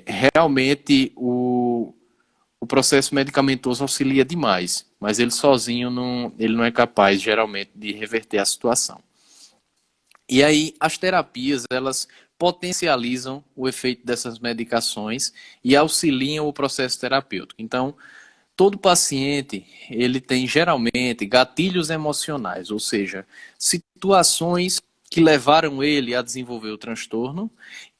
Realmente o processo medicamentoso auxilia demais, mas ele sozinho ele não é capaz, geralmente, de reverter a situação. E aí, as terapias, elas potencializam o efeito dessas medicações e auxiliam o processo terapêutico. Então, todo paciente, ele tem geralmente gatilhos emocionais, ou seja, situações que levaram ele a desenvolver o transtorno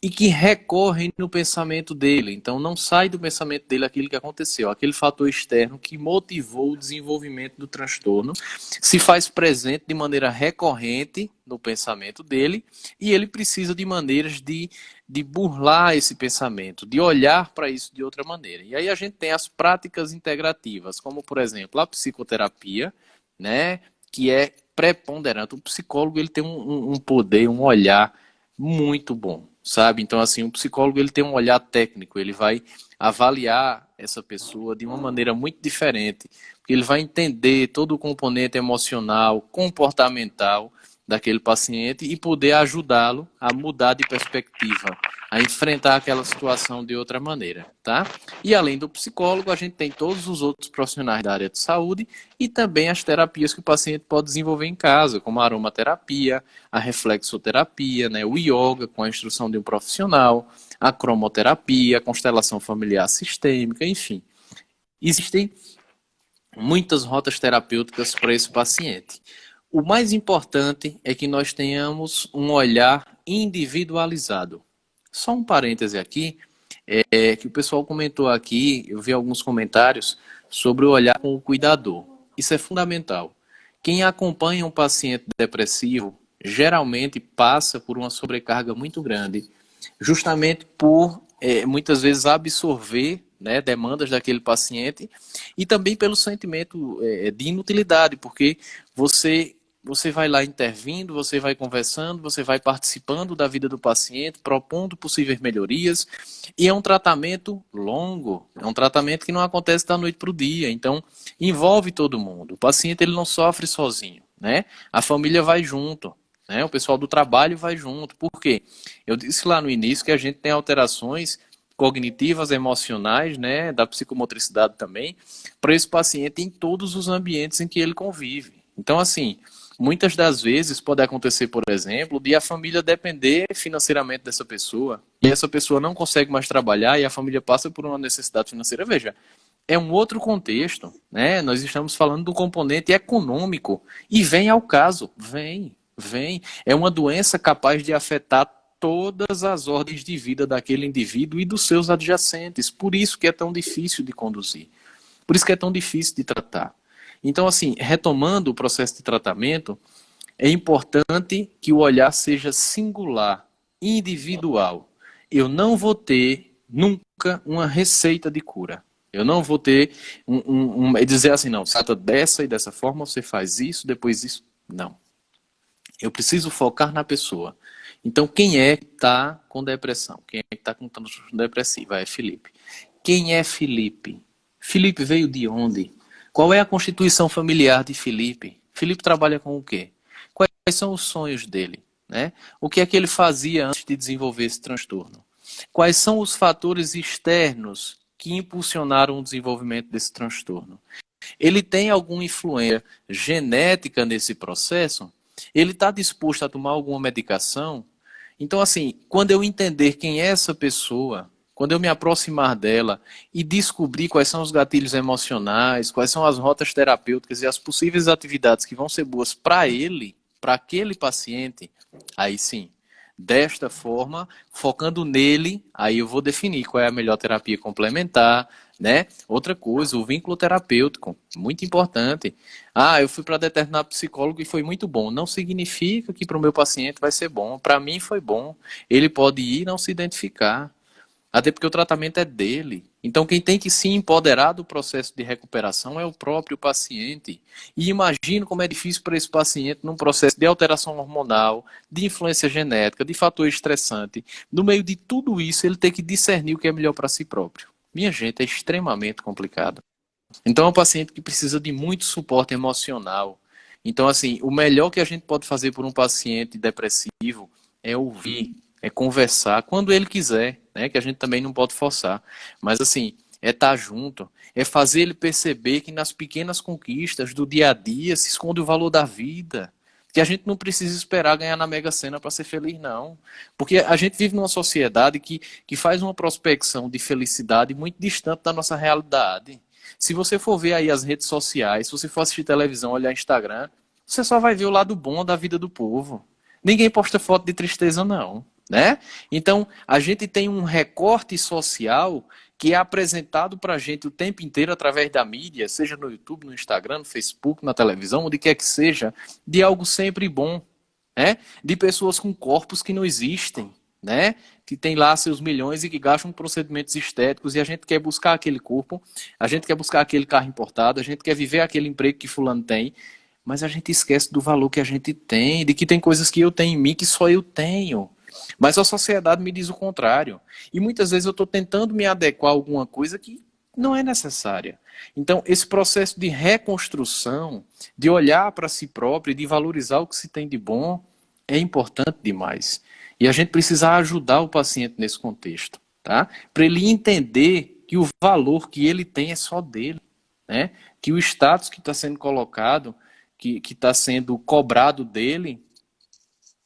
e que recorrem no pensamento dele. Então não sai do pensamento dele aquilo que aconteceu, aquele fator externo que motivou o desenvolvimento do transtorno, se faz presente de maneira recorrente no pensamento dele e ele precisa de maneiras de burlar esse pensamento, de olhar para isso de outra maneira. E aí a gente tem as práticas integrativas, como por exemplo a psicoterapia, né, que é preponderante. O psicólogo ele tem um poder, um olhar muito bom, sabe? Então assim, o psicólogo ele tem um olhar técnico, ele vai avaliar essa pessoa de uma maneira muito diferente, porque ele vai entender todo o componente emocional, comportamental daquele paciente e poder ajudá-lo a mudar de perspectiva, a enfrentar aquela situação de outra maneira, tá? E além do psicólogo, a gente tem todos os outros profissionais da área de saúde e também as terapias que o paciente pode desenvolver em casa, como a aromaterapia, a reflexoterapia, né, o yoga com a instrução de um profissional, a cromoterapia, a constelação familiar sistêmica, enfim. Existem muitas rotas terapêuticas para esse paciente. O mais importante é que nós tenhamos um olhar individualizado. Só um parêntese aqui, que o pessoal comentou aqui, eu vi alguns comentários sobre o olhar com o cuidador. Isso é fundamental. Quem acompanha um paciente depressivo geralmente passa por uma sobrecarga muito grande, justamente por muitas vezes absorver, né, demandas daquele paciente e também pelo sentimento de inutilidade, porque você vai lá intervindo, você vai conversando, você vai participando da vida do paciente, propondo possíveis melhorias, e é um tratamento longo, é um tratamento que não acontece da noite para o dia, então envolve todo mundo. O paciente ele não sofre sozinho, né? A família vai junto, né? O pessoal do trabalho vai junto. Por quê? Eu disse lá no início que a gente tem alterações cognitivas, emocionais, né, da psicomotricidade também, para esse paciente em todos os ambientes em que ele convive. Então, assim, muitas das vezes pode acontecer, por exemplo, de a família depender financeiramente dessa pessoa, e essa pessoa não consegue mais trabalhar e a família passa por uma necessidade financeira. Veja, é um outro contexto, né? Nós estamos falando do componente econômico e vem ao caso, vem. É uma doença capaz de afetar todas as ordens de vida daquele indivíduo e dos seus adjacentes. Por isso que é tão difícil de conduzir. Por isso que é tão difícil de tratar. Então, assim, retomando o processo de tratamento, é importante que o olhar seja singular, individual. Eu não vou ter nunca uma receita de cura. Eu não vou ter dizer assim, não, se trata dessa e dessa forma, você faz isso, depois isso. Não. Eu preciso focar na pessoa. Então, quem é que está com depressão? Quem é que está com transtorno depressivo? É Felipe. Quem é Felipe? Felipe veio de onde? Qual é a constituição familiar de Felipe? Felipe trabalha com o quê? Quais são os sonhos dele? Né? O que é que ele fazia antes de desenvolver esse transtorno? Quais são os fatores externos que impulsionaram o desenvolvimento desse transtorno? Ele tem alguma influência genética nesse processo? Ele está disposto a tomar alguma medicação? Então, assim, quando eu entender quem é essa pessoa, quando eu me aproximar dela e descobrir quais são os gatilhos emocionais, quais são as rotas terapêuticas e as possíveis atividades que vão ser boas para ele, para aquele paciente, aí sim, desta forma, focando nele, aí eu vou definir qual é a melhor terapia complementar, né? Outra coisa, o vínculo terapêutico, muito importante. Ah, eu fui para determinado psicólogo e foi muito bom. Não significa que para o meu paciente vai ser bom. Para mim foi bom. Ele pode ir e não se identificar. Até porque o tratamento é dele. Então quem tem que se empoderar do processo de recuperação é o próprio paciente. E imagino como é difícil para esse paciente num processo de alteração hormonal, de influência genética, de fator estressante. No meio de tudo isso, ele tem que discernir o que é melhor para si próprio. Minha gente, é extremamente complicado. Então é um paciente que precisa de muito suporte emocional. Então, assim, o melhor que a gente pode fazer por um paciente depressivo é ouvir, é conversar quando ele quiser, né? Que a gente também não pode forçar. Mas, assim, é estar junto, é fazer ele perceber que nas pequenas conquistas do dia a dia se esconde o valor da vida. Que a gente não precisa esperar ganhar na Mega Sena para ser feliz, não. Porque a gente vive numa sociedade que faz uma prospecção de felicidade muito distante da nossa realidade. Se você for ver aí as redes sociais, se você for assistir televisão, olhar Instagram, você só vai ver o lado bom da vida do povo. Ninguém posta foto de tristeza, não, né? Então, a gente tem um recorte social que é apresentado para a gente o tempo inteiro através da mídia, seja no YouTube, no Instagram, no Facebook, na televisão, onde quer que seja, de algo sempre bom, né? De pessoas com corpos que não existem, né? Que tem lá seus milhões e que gastam procedimentos estéticos e a gente quer buscar aquele corpo, a gente quer buscar aquele carro importado, a gente quer viver aquele emprego que fulano tem, mas a gente esquece do valor que a gente tem, de que tem coisas que eu tenho em mim que só eu tenho. Mas a sociedade me diz o contrário. E muitas vezes eu estou tentando me adequar a alguma coisa que não é necessária. Então, esse processo de reconstrução, de olhar para si próprio e de valorizar o que se tem de bom, é importante demais. E a gente precisa ajudar o paciente nesse contexto, tá? Para ele entender que o valor que ele tem é só dele, né? Que o status que está sendo colocado, que está sendo cobrado dele,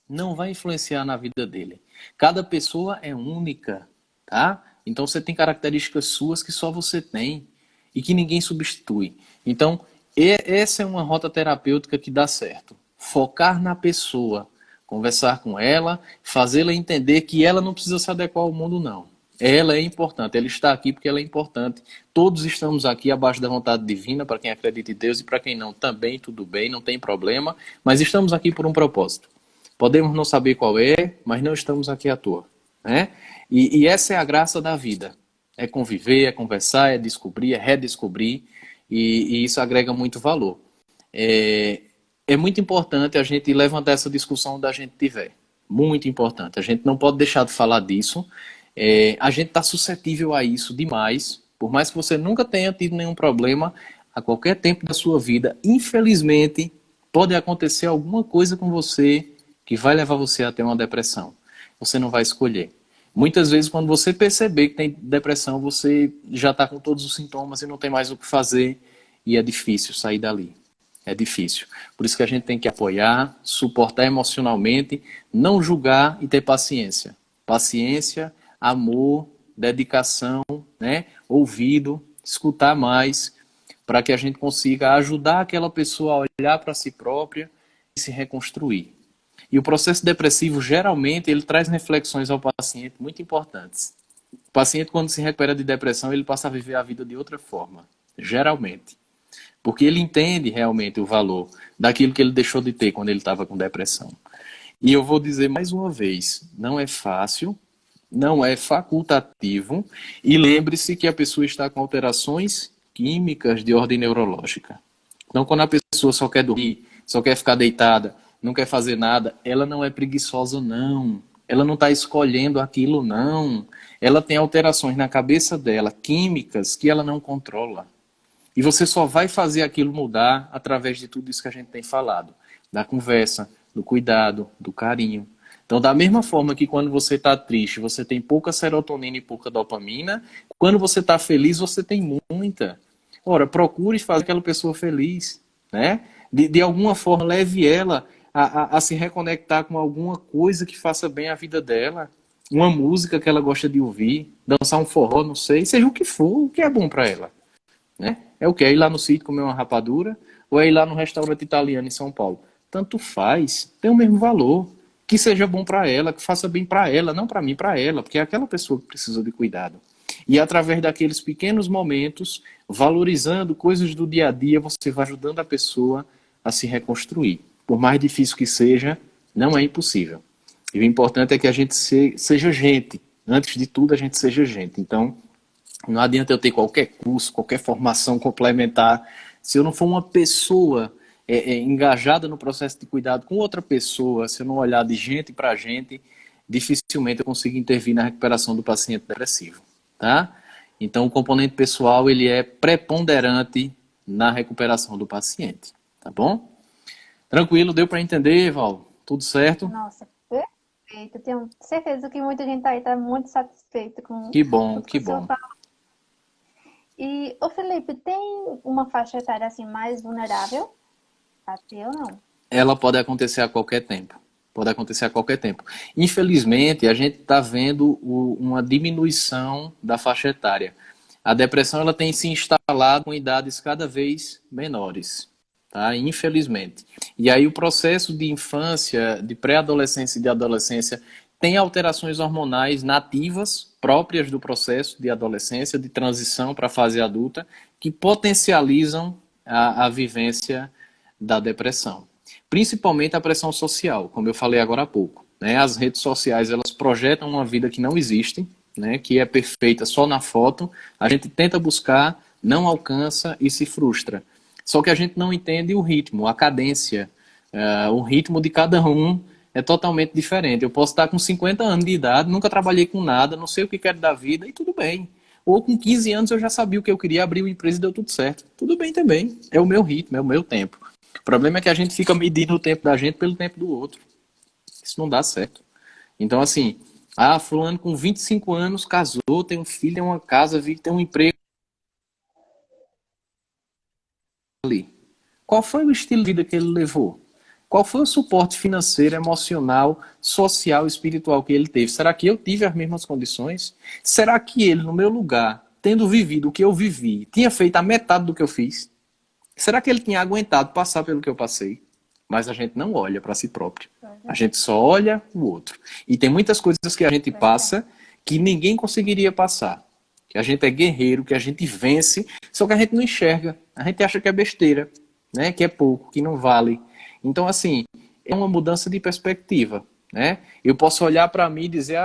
não vai influenciar na vida dele. Cada pessoa é única, tá? Então você tem características suas que só você tem e que ninguém substitui. Então, essa é uma rota terapêutica que dá certo. Focar na pessoa, conversar com ela, fazê-la entender que ela não precisa se adequar ao mundo, não. Ela é importante, ela está aqui porque ela é importante. Todos estamos aqui abaixo da vontade divina, para quem acredita em Deus e para quem não, também tudo bem, não tem problema, mas estamos aqui por um propósito. Podemos não saber qual é, mas não estamos aqui à toa, né? E essa é a graça da vida. É conviver, é conversar, é descobrir, é redescobrir, e isso agrega muito valor. É muito importante a gente levantar essa discussão onde a gente tiver. Muito importante. A gente não pode deixar de falar disso. A gente está suscetível a isso demais. Por mais que você nunca tenha tido nenhum problema, a qualquer tempo da sua vida, infelizmente, pode acontecer alguma coisa com você que vai levar você a ter uma depressão. Você não vai escolher. Muitas vezes, quando você perceber que tem depressão, você já está com todos os sintomas e não tem mais o que fazer, e é difícil sair dali. É difícil. Por isso que a gente tem que apoiar, suportar emocionalmente, não julgar e ter paciência. Paciência, amor, dedicação, né? Ouvido, escutar mais, para que a gente consiga ajudar aquela pessoa a olhar para si própria e se reconstruir. E o processo depressivo, geralmente, ele traz reflexões ao paciente muito importantes. O paciente, quando se recupera de depressão, ele passa a viver a vida de outra forma, geralmente. Porque ele entende realmente o valor daquilo que ele deixou de ter quando ele estava com depressão. E eu vou dizer mais uma vez, não é fácil, não é facultativo, e lembre-se que a pessoa está com alterações químicas de ordem neurológica. Então, quando a pessoa só quer dormir, só quer ficar deitada, não quer fazer nada, ela não é preguiçosa, não. Ela não está escolhendo aquilo, não. Ela tem alterações na cabeça dela, químicas, que ela não controla. E você só vai fazer aquilo mudar através de tudo isso que a gente tem falado. Da conversa, do cuidado, do carinho. Então, da mesma forma que quando você está triste, você tem pouca serotonina e pouca dopamina, quando você está feliz, você tem muita. Ora, procure fazer aquela pessoa feliz, né? De alguma forma, leve ela a se reconectar com alguma coisa que faça bem a vida dela. Uma música que ela gosta de ouvir, dançar um forró, não sei, seja o que for, o que é bom para ela. Né? É o que? É ir lá no sítio comer uma rapadura ou é ir lá no restaurante italiano em São Paulo? Tanto faz, tem o mesmo valor. Que seja bom para ela, que faça bem para ela, não para mim, para ela, porque é aquela pessoa que precisa de cuidado. E através daqueles pequenos momentos, valorizando coisas do dia a dia, você vai ajudando a pessoa a se reconstruir. Por mais difícil que seja, não é impossível. E o importante é que a gente seja gente. Antes de tudo, a gente seja gente. Então, não adianta eu ter qualquer curso, qualquer formação complementar. Se eu não for uma pessoa engajada no processo de cuidado com outra pessoa, se eu não olhar de gente para gente, dificilmente eu consigo intervir na recuperação do paciente depressivo. Tá? Então, o componente pessoal ele é preponderante na recuperação do paciente. Tá bom? Tranquilo, deu para entender, Val? Tudo certo? Nossa, perfeito. Eu tenho certeza que muita gente aí está muito satisfeita com Que bom, tudo que que o senhor bom. fala. E, ô Felipe, tem uma faixa etária assim mais vulnerável a ter ou não? Ela pode acontecer a qualquer tempo. Pode acontecer a qualquer tempo. Infelizmente, a gente está vendo uma diminuição da faixa etária. a depressão ela tem se instalado com idades cada vez menores, tá? Infelizmente. E aí o processo de infância, de pré-adolescência e de adolescência tem alterações hormonais nativas próprias do processo de adolescência, de transição para a fase adulta, que potencializam a vivência da depressão. Principalmente a pressão social, como eu falei agora há pouco, né? As redes sociais elas projetam uma vida que não existe, né? Que é perfeita só na foto. A gente tenta buscar, não alcança e se frustra. Só que a gente não entende o ritmo, a cadência, o ritmo de cada um é totalmente diferente. Eu posso estar com 50 anos de idade, nunca trabalhei com nada, não sei o que quero da vida e tudo bem. Ou com 15 anos eu já sabia o que eu queria, abrir uma empresa e deu tudo certo. Tudo bem também, é o meu ritmo, é o meu tempo. O problema é que a gente fica medindo o tempo da gente pelo tempo do outro. Isso não dá certo. Então, assim, fulano com 25 anos casou, tem um filho, tem uma casa, tem um emprego ali. Qual foi o estilo de vida que ele levou? Qual foi o suporte financeiro, emocional, social, espiritual que ele teve? Será que eu tive as mesmas condições? Será que ele, no meu lugar, tendo vivido o que eu vivi, tinha feito a metade do que eu fiz? Será que ele tinha aguentado passar pelo que eu passei? Mas a gente não olha para si próprio. A gente só olha o outro. E tem muitas coisas que a gente passa que ninguém conseguiria passar. Que a gente é guerreiro, que a gente vence, só que a gente não enxerga. A gente acha que é besteira, né? Que é pouco, que não vale. Então, assim, é uma mudança de perspectiva, né? Eu posso olhar para mim e dizer,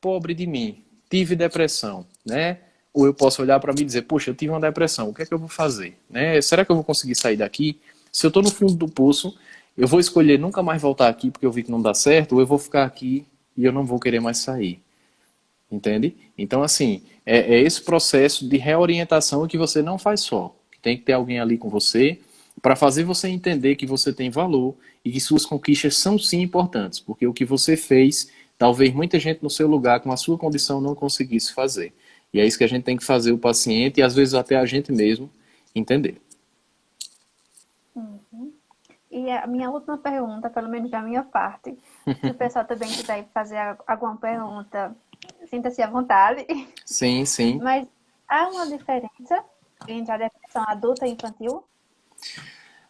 pobre de mim, tive depressão, né? Ou eu posso olhar para mim e dizer, poxa, eu tive uma depressão, o que é que eu vou fazer? Né? Será que eu vou conseguir sair daqui? Se eu estou no fundo do poço, eu vou escolher nunca mais voltar aqui porque eu vi que não dá certo, ou eu vou ficar aqui e eu não vou querer mais sair. Entende? Então, assim, é esse processo de reorientação que você não faz só. Tem que ter alguém ali com você para fazer você entender que você tem valor e que suas conquistas são sim importantes, porque o que você fez, talvez muita gente no seu lugar, com a sua condição, não conseguisse fazer. E é isso que a gente tem que fazer o paciente e às vezes até a gente mesmo entender. Uhum. E a minha última pergunta, pelo menos da minha parte, se o pessoal também quiser fazer alguma pergunta, sinta-se à vontade. Sim, sim. Mas há uma diferença entre a depressão adulta e infantil?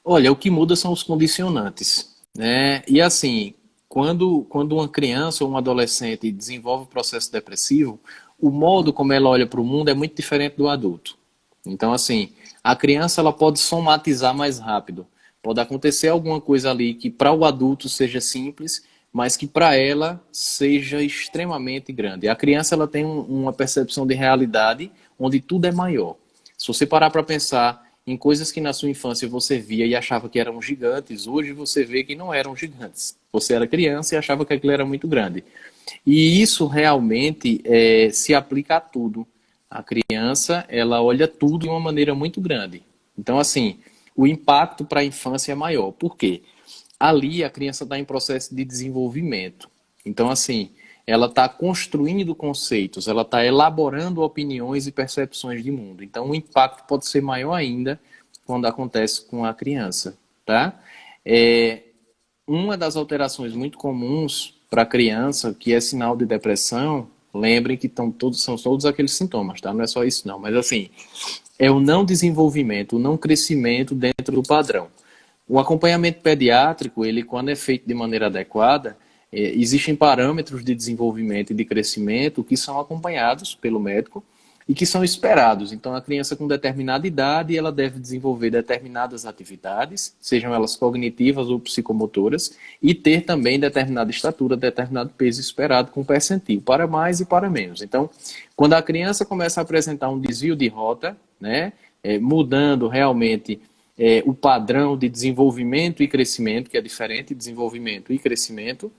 Olha, o que muda são os condicionantes, né? E assim, quando uma criança ou um adolescente desenvolve o processo depressivo, o modo como ela olha para o mundo é muito diferente do adulto. Então, assim, a criança ela pode somatizar mais rápido. Pode acontecer alguma coisa ali que para o adulto seja simples, mas que para ela seja extremamente grande. A criança ela tem uma percepção de realidade onde tudo é maior. Se você parar para pensar em coisas que na sua infância você via e achava que eram gigantes, hoje você vê que não eram gigantes. Você era criança e achava que aquilo era muito grande. E isso realmente se aplica a tudo. A criança, ela olha tudo de uma maneira muito grande. Então, assim, o impacto para a infância é maior. Por quê? Ali a criança está em processo de desenvolvimento. Então, assim, ela está construindo conceitos, ela está elaborando opiniões e percepções de mundo. Então, o impacto pode ser maior ainda quando acontece com a criança, tá? Uma das alterações muito comuns para a criança, que é sinal de depressão, lembrem que são todos aqueles sintomas, tá? Não é só isso não, mas assim, é o não desenvolvimento, o não crescimento dentro do padrão. O acompanhamento pediátrico, ele quando é feito de maneira adequada, existem parâmetros de desenvolvimento e de crescimento que são acompanhados pelo médico e que são esperados. Então, a criança com determinada idade, ela deve desenvolver determinadas atividades, sejam elas cognitivas ou psicomotoras, e ter também determinada estatura, determinado peso esperado com percentil, para mais e para menos. Então, quando a criança começa a apresentar um desvio de rota, né, mudando realmente o padrão de desenvolvimento e crescimento, que é diferente de desenvolvimento e crescimento,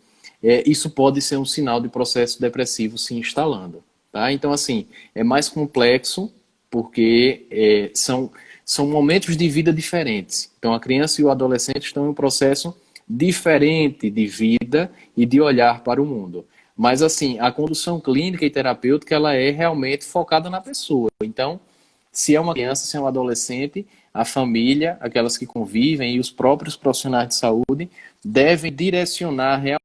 isso pode ser um sinal de processo depressivo se instalando. Tá? Então, assim, é mais complexo porque são momentos de vida diferentes. Então, a criança e o adolescente estão em um processo diferente de vida e de olhar para o mundo. Mas, assim, a condução clínica e terapêutica, ela é realmente focada na pessoa. Então, se é uma criança, se é um adolescente, a família, aquelas que convivem e os próprios profissionais de saúde devem direcionar realmente